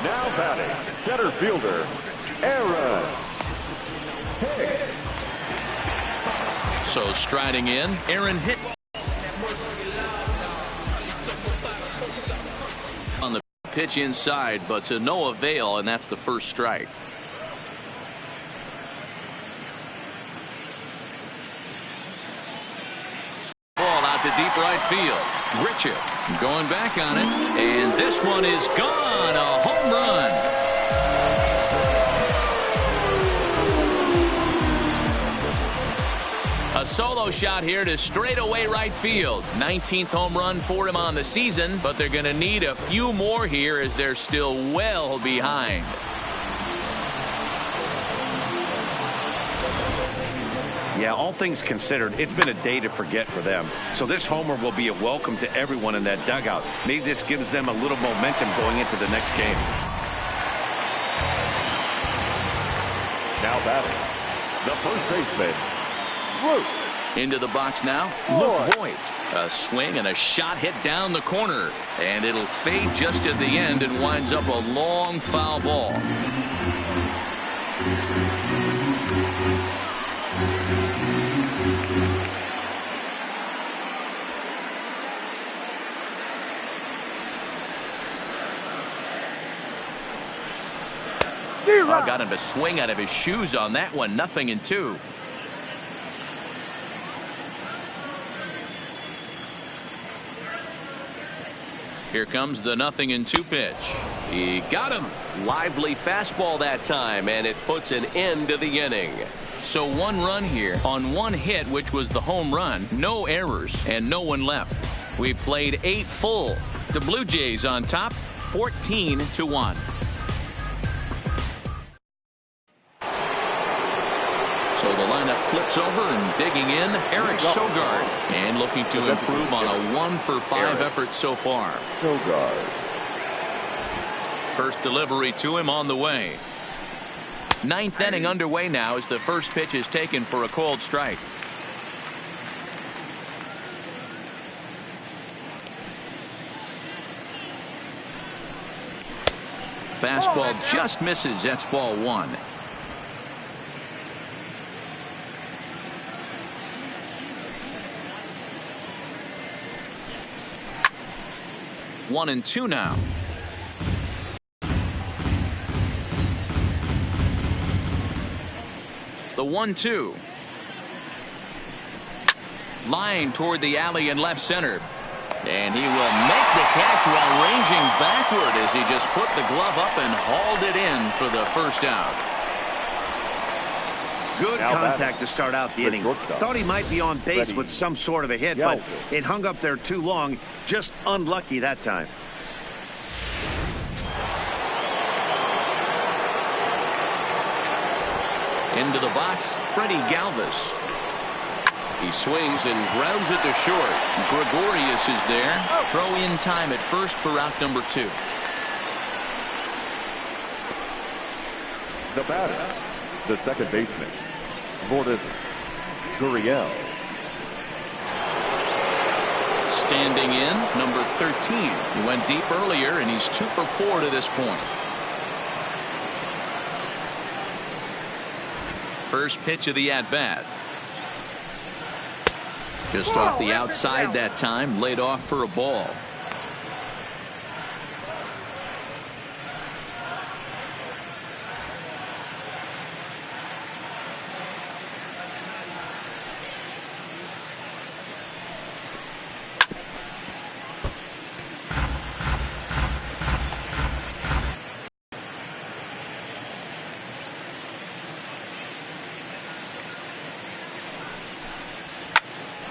Now batting, center fielder, Aaron Hicks. So striding in, Aaron Hicks. On the pitch inside, but to no avail, and that's the first strike. Ball out to deep right field. Richard going back on it, and this one is gone. A home run. A solo shot here to straightaway right field. 19th home run for him on the season, but they're going to need a few more here as they're still well behind. Yeah, all things considered, it's been a day to forget for them. So this homer will be a welcome to everyone in that dugout. Maybe this gives them a little momentum going into the next game. Now batting, the first baseman, Luke. Into the box now, Luke Voit. A swing and a shot hit down the corner, and it'll fade just at the end and winds up a long foul ball. Got him to swing out of his shoes on that one. 0-2. Here comes the 0-2 pitch. He got him. Lively fastball that time, and it puts an end to the inning. So 1 run here on 1 hit, which was the home run. No errors and no one left. We played 8 full. The Blue Jays on top, 14-1. So the lineup flips over and digging in, Eric Sogard, and looking to improve on a 1-for-5 effort so far. Sogard. First delivery to him on the way. 9th inning underway now as the first pitch is taken for a called strike. Fastball just misses. That's ball 1. One and 2 now. The 1-2. Line toward the alley in left center. And he will make the catch while ranging backward as he just put the glove up and hauled it in for the first out. Good contact to start out the inning. Thought he might be on base with some sort of a hit, but it hung up there too long. Just unlucky that time. Into the box, Freddie Galvis. He swings and grounds it to short. Gregorius is there. Throw in time at first for out number 2. The batter, the second baseman, Lourdes Gurriel. Standing in, number 13. He went deep earlier, and he's 2 for 4 to this point. First pitch of the at-bat. Just off the outside that time, laid off for a ball.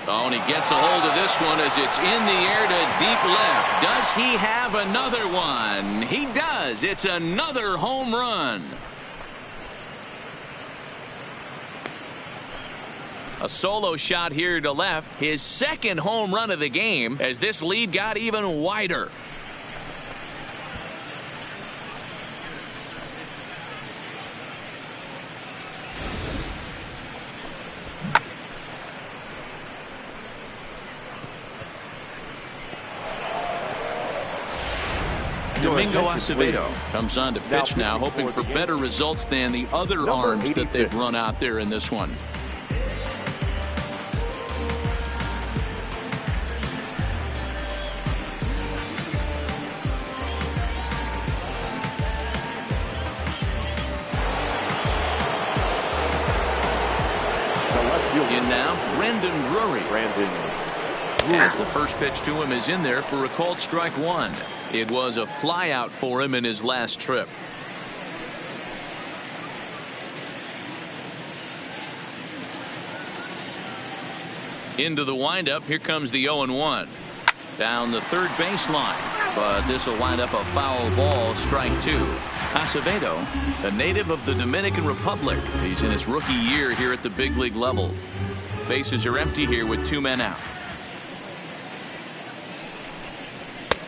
Oh, and he gets a hold of this one as it's in the air to deep left. Does he have another one? He does. It's another home run. A solo shot here to left. His second home run of the game as this lead got even wider. Domingo Acevedo comes on to pitch now, hoping for better results than the other arms that they've run out there in this one. In now, Brendan Drury. As the first pitch to him is in there for a called strike one. It was a fly out for him in his last trip. Into the windup. Here comes the 0-1. Down the third baseline. But this will wind up a foul ball. Strike two. Acevedo, a native of the Dominican Republic. He's in his rookie year here at the big league level. Bases are empty here with two men out.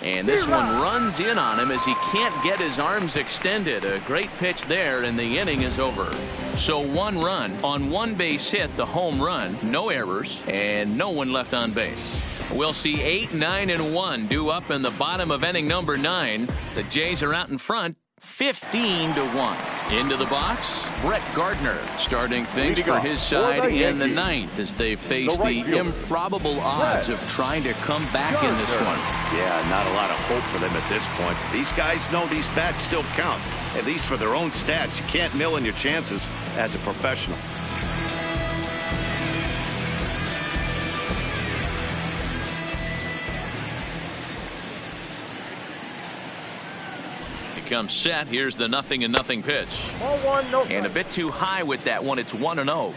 And this one runs in on him as he can't get his arms extended. A great pitch there, and the inning is over. So one run on one base hit, the home run, no errors, and no one left on base. We'll see 8, 9, and 1 due up in the bottom of inning number 9. The Jays are out in front, 15-1. Into the box, Brett Gardner starting things for his side in the ninth as they face the improbable odds of trying to come back in this one. Yeah, not a lot of hope for them at this point. These guys know these bats still count, at least for their own stats. You can't mill in your chances as a professional. Comes set. Here's the 0-0 pitch. And a bit too high with that one. It's 1-0.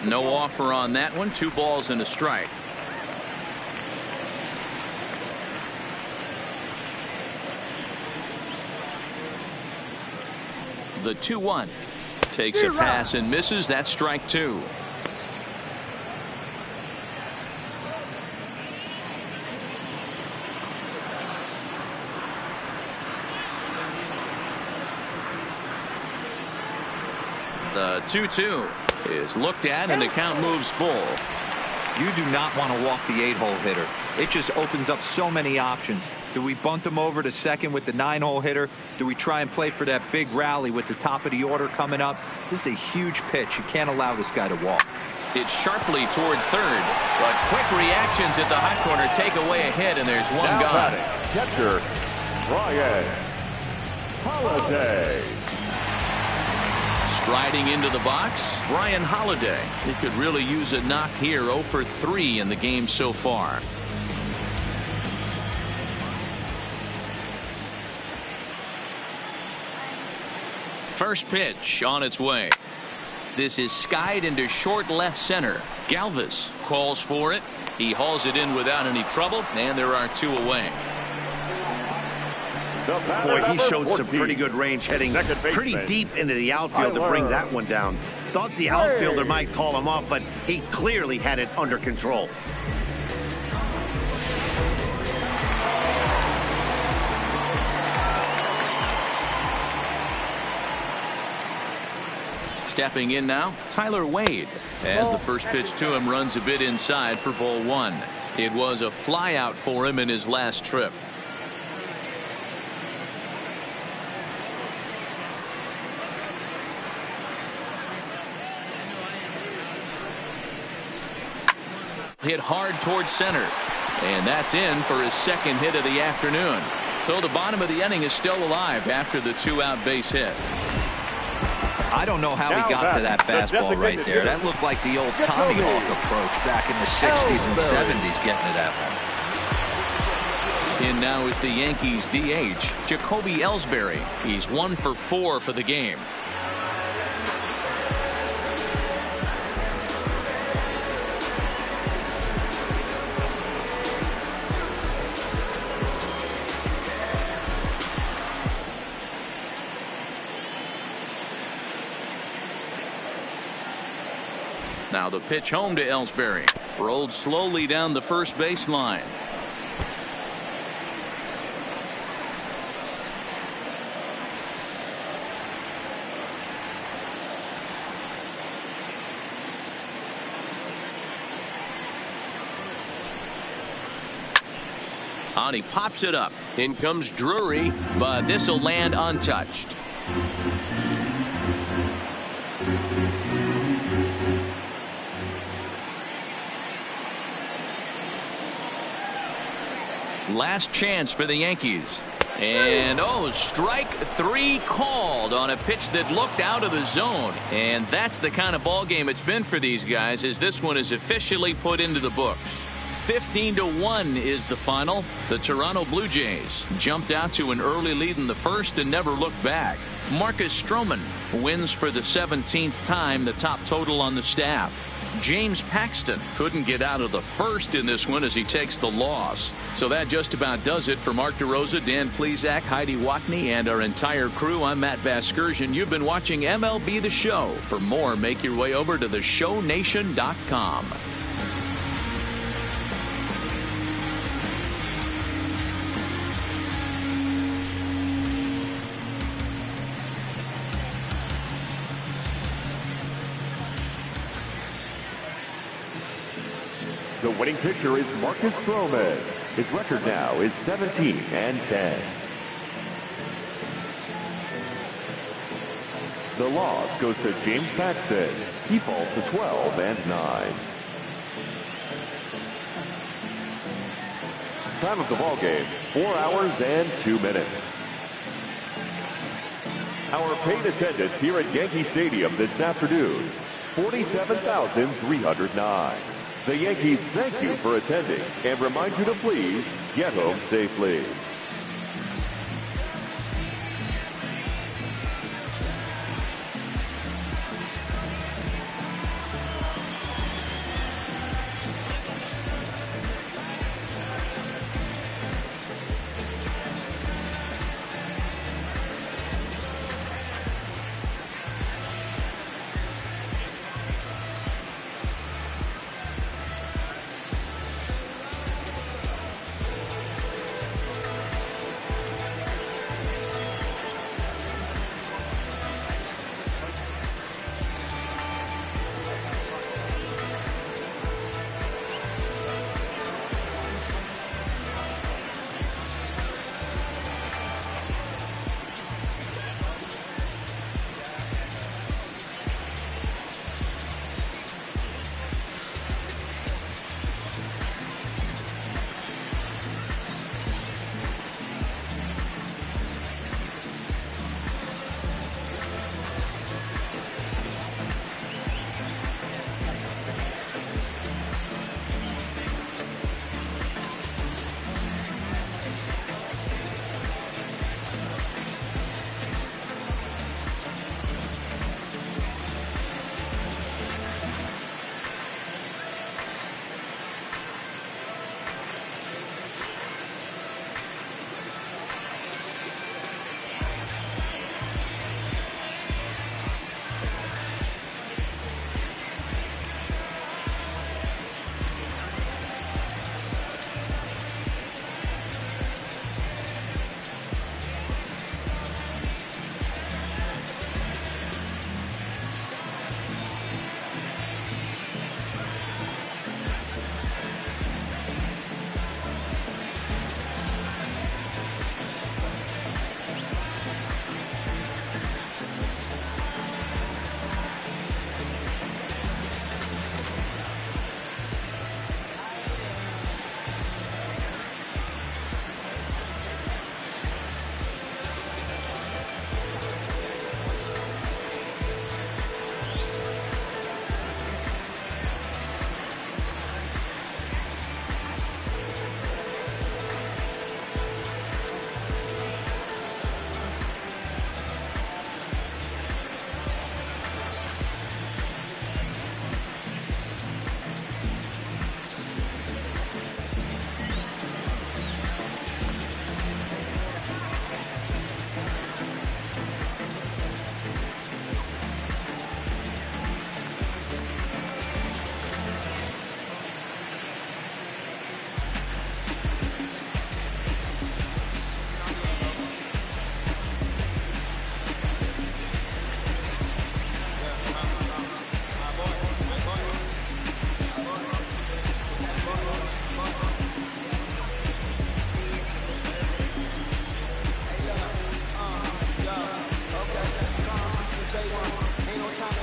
No offer on that one. 2 balls and a strike. The 2-1 takes a pass and misses. That's strike 2. The 2-2 is looked at, and the count moves full. You do not want to walk the 8-hole hitter. It just opens up so many options. Do we bunt him over to second with the 9-hole hitter? Do we try and play for that big rally with the top of the order coming up? This is a huge pitch. You can't allow this guy to walk. It's sharply toward third, but quick reactions at the hot corner take away a hit, and there's one gone. Catcher Ryan Holiday. Striding into the box, Brian Holiday. He could really use a knock here. 0 for 3 in the game so far. First pitch on its way. This is skied into short left center. Galvis calls for it. He hauls it in without any trouble, and there are 2 away. Boy, he showed some pretty good range heading pretty deep into the outfield to bring that one down. Thought the outfielder might call him off, but he clearly had it under control. The 1-2 pitch. 2 Stepping in now, Tyler Wade, as the first pitch to him runs a bit inside for ball 1. It was a flyout for him in his last trip. Hit hard towards center, and that's in for his second hit of the afternoon. So the bottom of the inning is still alive after the 2-out base hit. I don't know how he got to that fastball right there. That looked like the old Tommy Hawk approach back in the 60s and 70s, getting to that one. In now is the Yankees DH, Jacoby Ellsbury. He's 1 for 4 for the game. Now the pitch home to Ellsbury. Rolled slowly down the first baseline. On he pops it up. In comes Drury, but this will land untouched. Last chance for the Yankees. And strike 3 called on a pitch that looked out of the zone. And that's the kind of ball game it's been for these guys, as this one is officially put into the books. 15-1 is the final. The Toronto Blue Jays jumped out to an early lead in the first and never looked back. Marcus Stroman wins for the 17th time, the top total on the staff. James Paxton couldn't get out of the first in this one as he takes the loss. So that just about does it for Mark DeRosa, Dan Plesac, Heidi Watney, and our entire crew. I'm Matt Vasgersian. You've been watching MLB The Show. For more, make your way over to theshownation.com. The winning pitcher is Marcus Stroman. His record now is 17-10. The loss goes to James Paxton. He falls to 12-9. Time of the ball game, 4 hours and 2 minutes. Our paid attendance here at Yankee Stadium this afternoon, 47,309. The Yankees thank you for attending and remind you to please get home safely.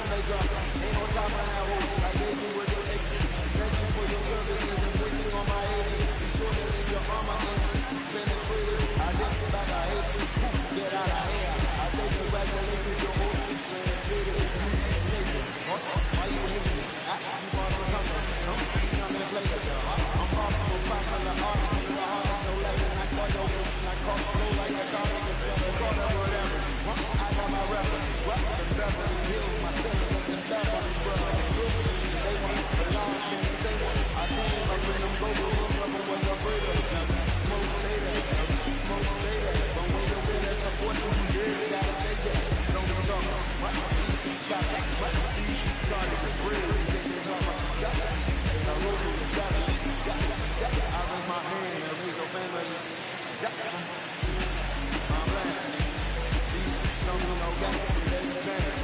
maker. Ain't no time for that hoe. I gave you what you take. Thank you for your services and wasting on my 80. Be sure to leave your armor in. Penetrated. I didn't back, I hate you. Get out of here. I say congratulations, your whole plan created. Why you hate me? You want to come in. Come and play it. I'm popular, popular artist. In the hardest, no lesson. I saw your work. I caught flow like a comic. It's better. Call it whatever. I got my rapper. What? The Beverly Hills. My sinners up in Beverly, bro. They want to lie. Can you say what? I came up in them global rooms. Never was afraid of them. Won't say that. Won't say that. But when you're with us, of course you did. You gotta say that. Don't be talking. What? Choppers. What? Started to breathe. This is all my stuff. I wrote you together. I raise my hand. I raise your family. My man. Don't do no gangster. Let's stand.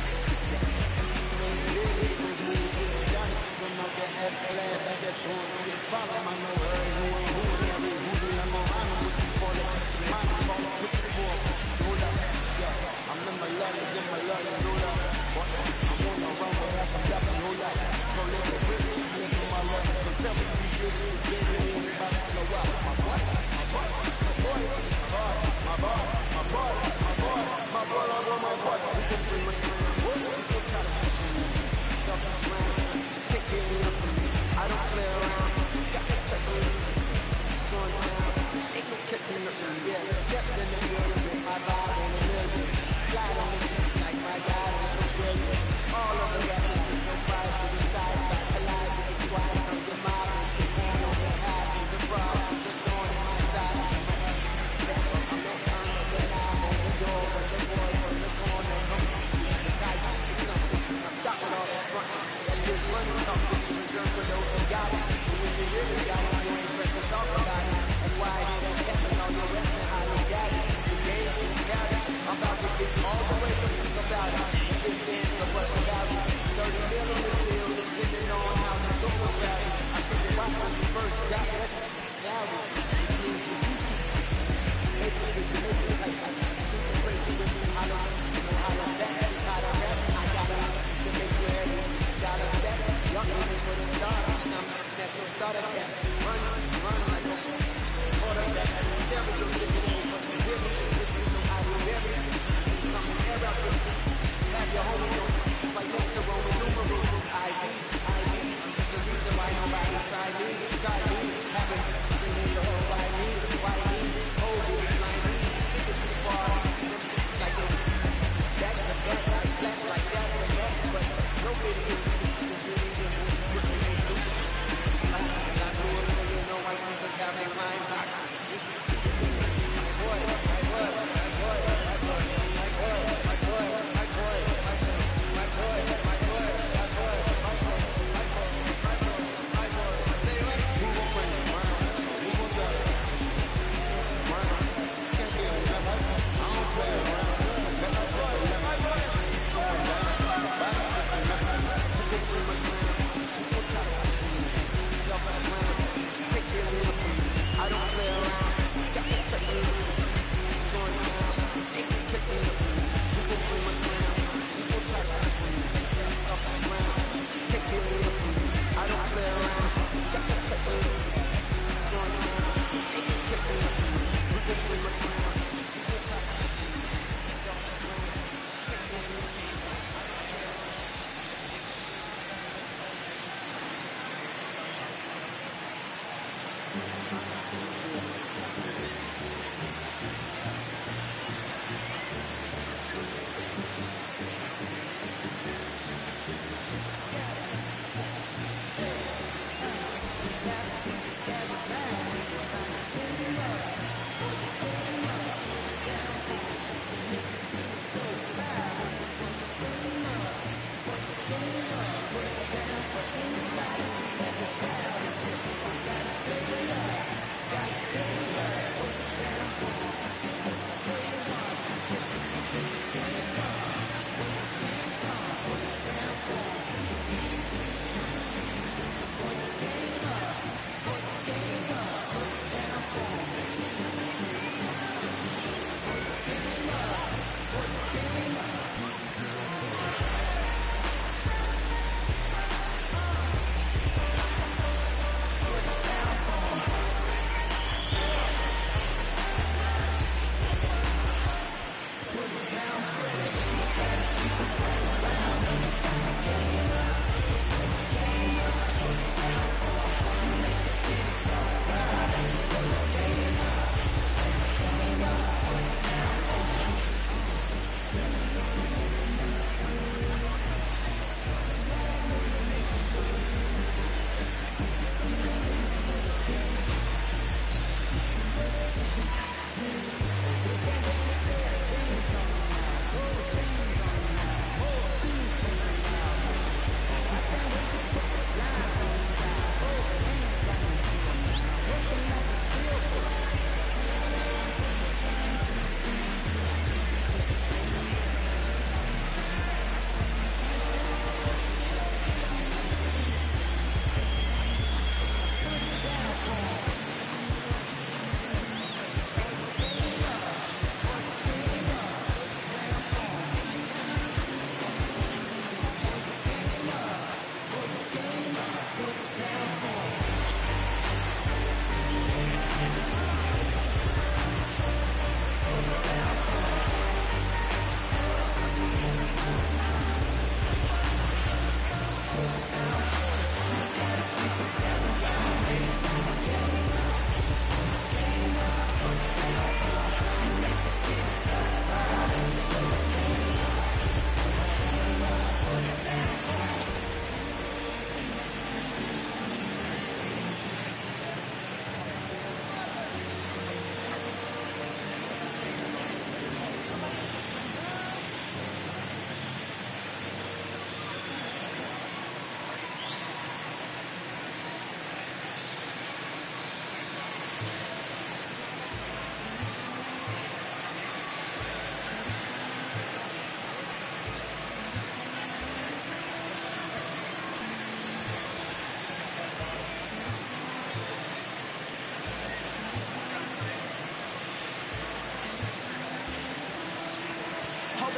From out that S-class, I guess you'll see the problem. I know who ain't who and every who I'm around what you call it. Mine, I call it picture ball. Hold up. Yeah, I'm in my love, hold up. I'm on the run, but I'm dapping, hold up. So let me really get in my love. So tell me if you get it, baby, you ain't about to slow up. My boy, my boy, my boy, my boy, my boy, my boy, my boy, I want my boy. We can bring my friend. People try to stop around. Can't get enough of me. I don't play around. Got to check on this. Going down. Ain't no catching up with me. Yeah, stepped in the building with my vibe on the million. Slide on the beat like my God is so brilliant. All of the rappers is so fire to the side. Start collide with the squad from your mob. And keep on the path. There's a problem. There's a thorn in my side. I'm not trying to get out on the door. But the boys from the corner come the type of something. I'm stopping all that front. That big money talk to me. Reserve for those who got it. But when you really got it, you ain't pressed to talk about it. That's why I do that. All your reps and how you got it.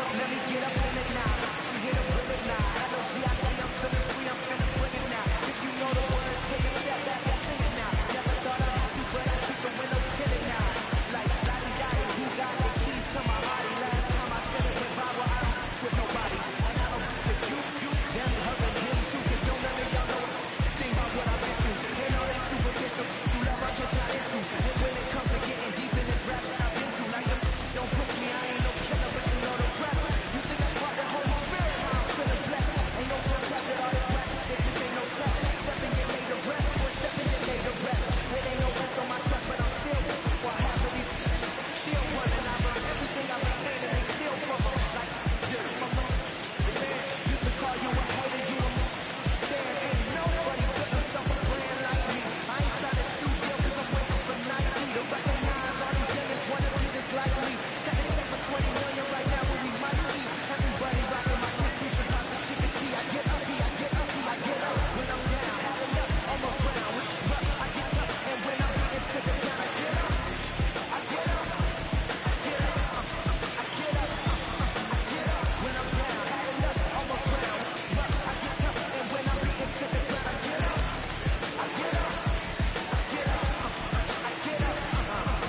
Let me get up in it now. I'm here to bring it now. I know G.I.C. I'm feeling free, I'm finna bring it now. If you know the words, take a step back and sing it now. Never thought I'd have to, but I keep the windows tinted now. Like Lottie-Dottie, who got the keys to my body? Last time I said it went viral, I don't with nobody. And I don't think you, them, her, and him too. Cause don't none of y'all know a thing about what I've been through. And all that superficial, you love I'm just not into. And when it comes to getting deep in this rap, I've been to. Like, don't push me, I ain't no killer, but you know the rest. You think I caught the Holy Spirit, now I'm feeling blessed. Ain't no contest that all this rap, it just ain't no test. Step and get laid to rest, or step and get laid to rest. It ain't no rest on my chest, but I'm still, or half of these still running. I run everything I've attained, and they still from them. Like, my man used to call you a hater, you a stand. Ain't nobody putting some brand like me. I ain't signed a shoe deal, cause I'm waiting for Nike to recognize all these youngins wanna be just like me. Got a check for 20 million right now, what we might see. Everybody rocking my kids, preaching about the chicken tea. I get up, I get up, I get up. When I'm down, had enough, almost drown. I get up, and when I'm beaten to the ground, I get up. I get up, I get up, I get up, I get up. When I'm down, had enough, almost drown. I get up, and when I'm beaten to the ground, I get up. I get up, I get up, I get up,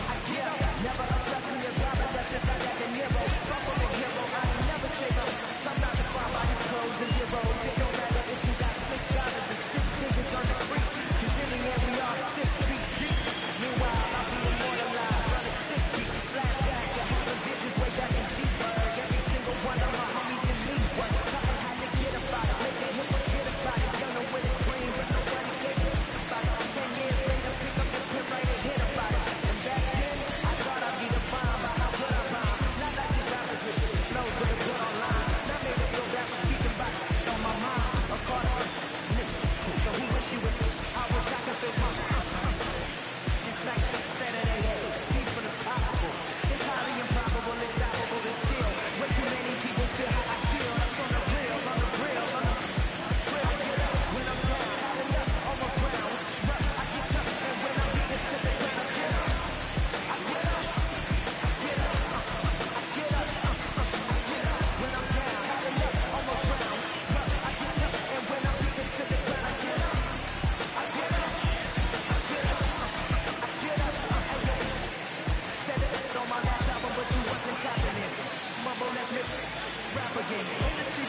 I get up. Never address me as Robert, that's just like that De Niro. Fuck with a hero, I ain't never say no. I'm not defined by these clothes and zeros. It don't matter if you got $6 and 6 figures on the creek. Cause in the end we all 6 feet deep. Meanwhile, I'll be immortalized on the 6 feet. Flashbacks of having visions way back in G-Burg. Every single one of my homies and me. What? Nothing had to get about it. Make a hit, forget about it. Younger with a dream, but nobody gave it about it. 10 years later, pick up the pen, write a hit about it. And back then, I thought I'd be defined by how good I rhyme. Not like these rappers with flows, but it's good online. Not made a real rapper speaking about it on my mind. A Carter, so who wish you was? I wish I could feel my just like Saturday, peaceful as possible. It's highly improbable, it's stoppable, but still, way too many people feel how I feel. That's on the real, on the real, on the real. I get up when I'm down, had enough, almost drown. I get up, and when I'm beaten to the ground, I get up. I get up, I get up, I get up, I get up. When I'm down, had enough, almost drown. I get up, and when I'm beaten to the ground, I get up. I get up, I get up, I get up. Said it on my last album, but you wasn't tapping in. Mumble, let's make rap again. Industry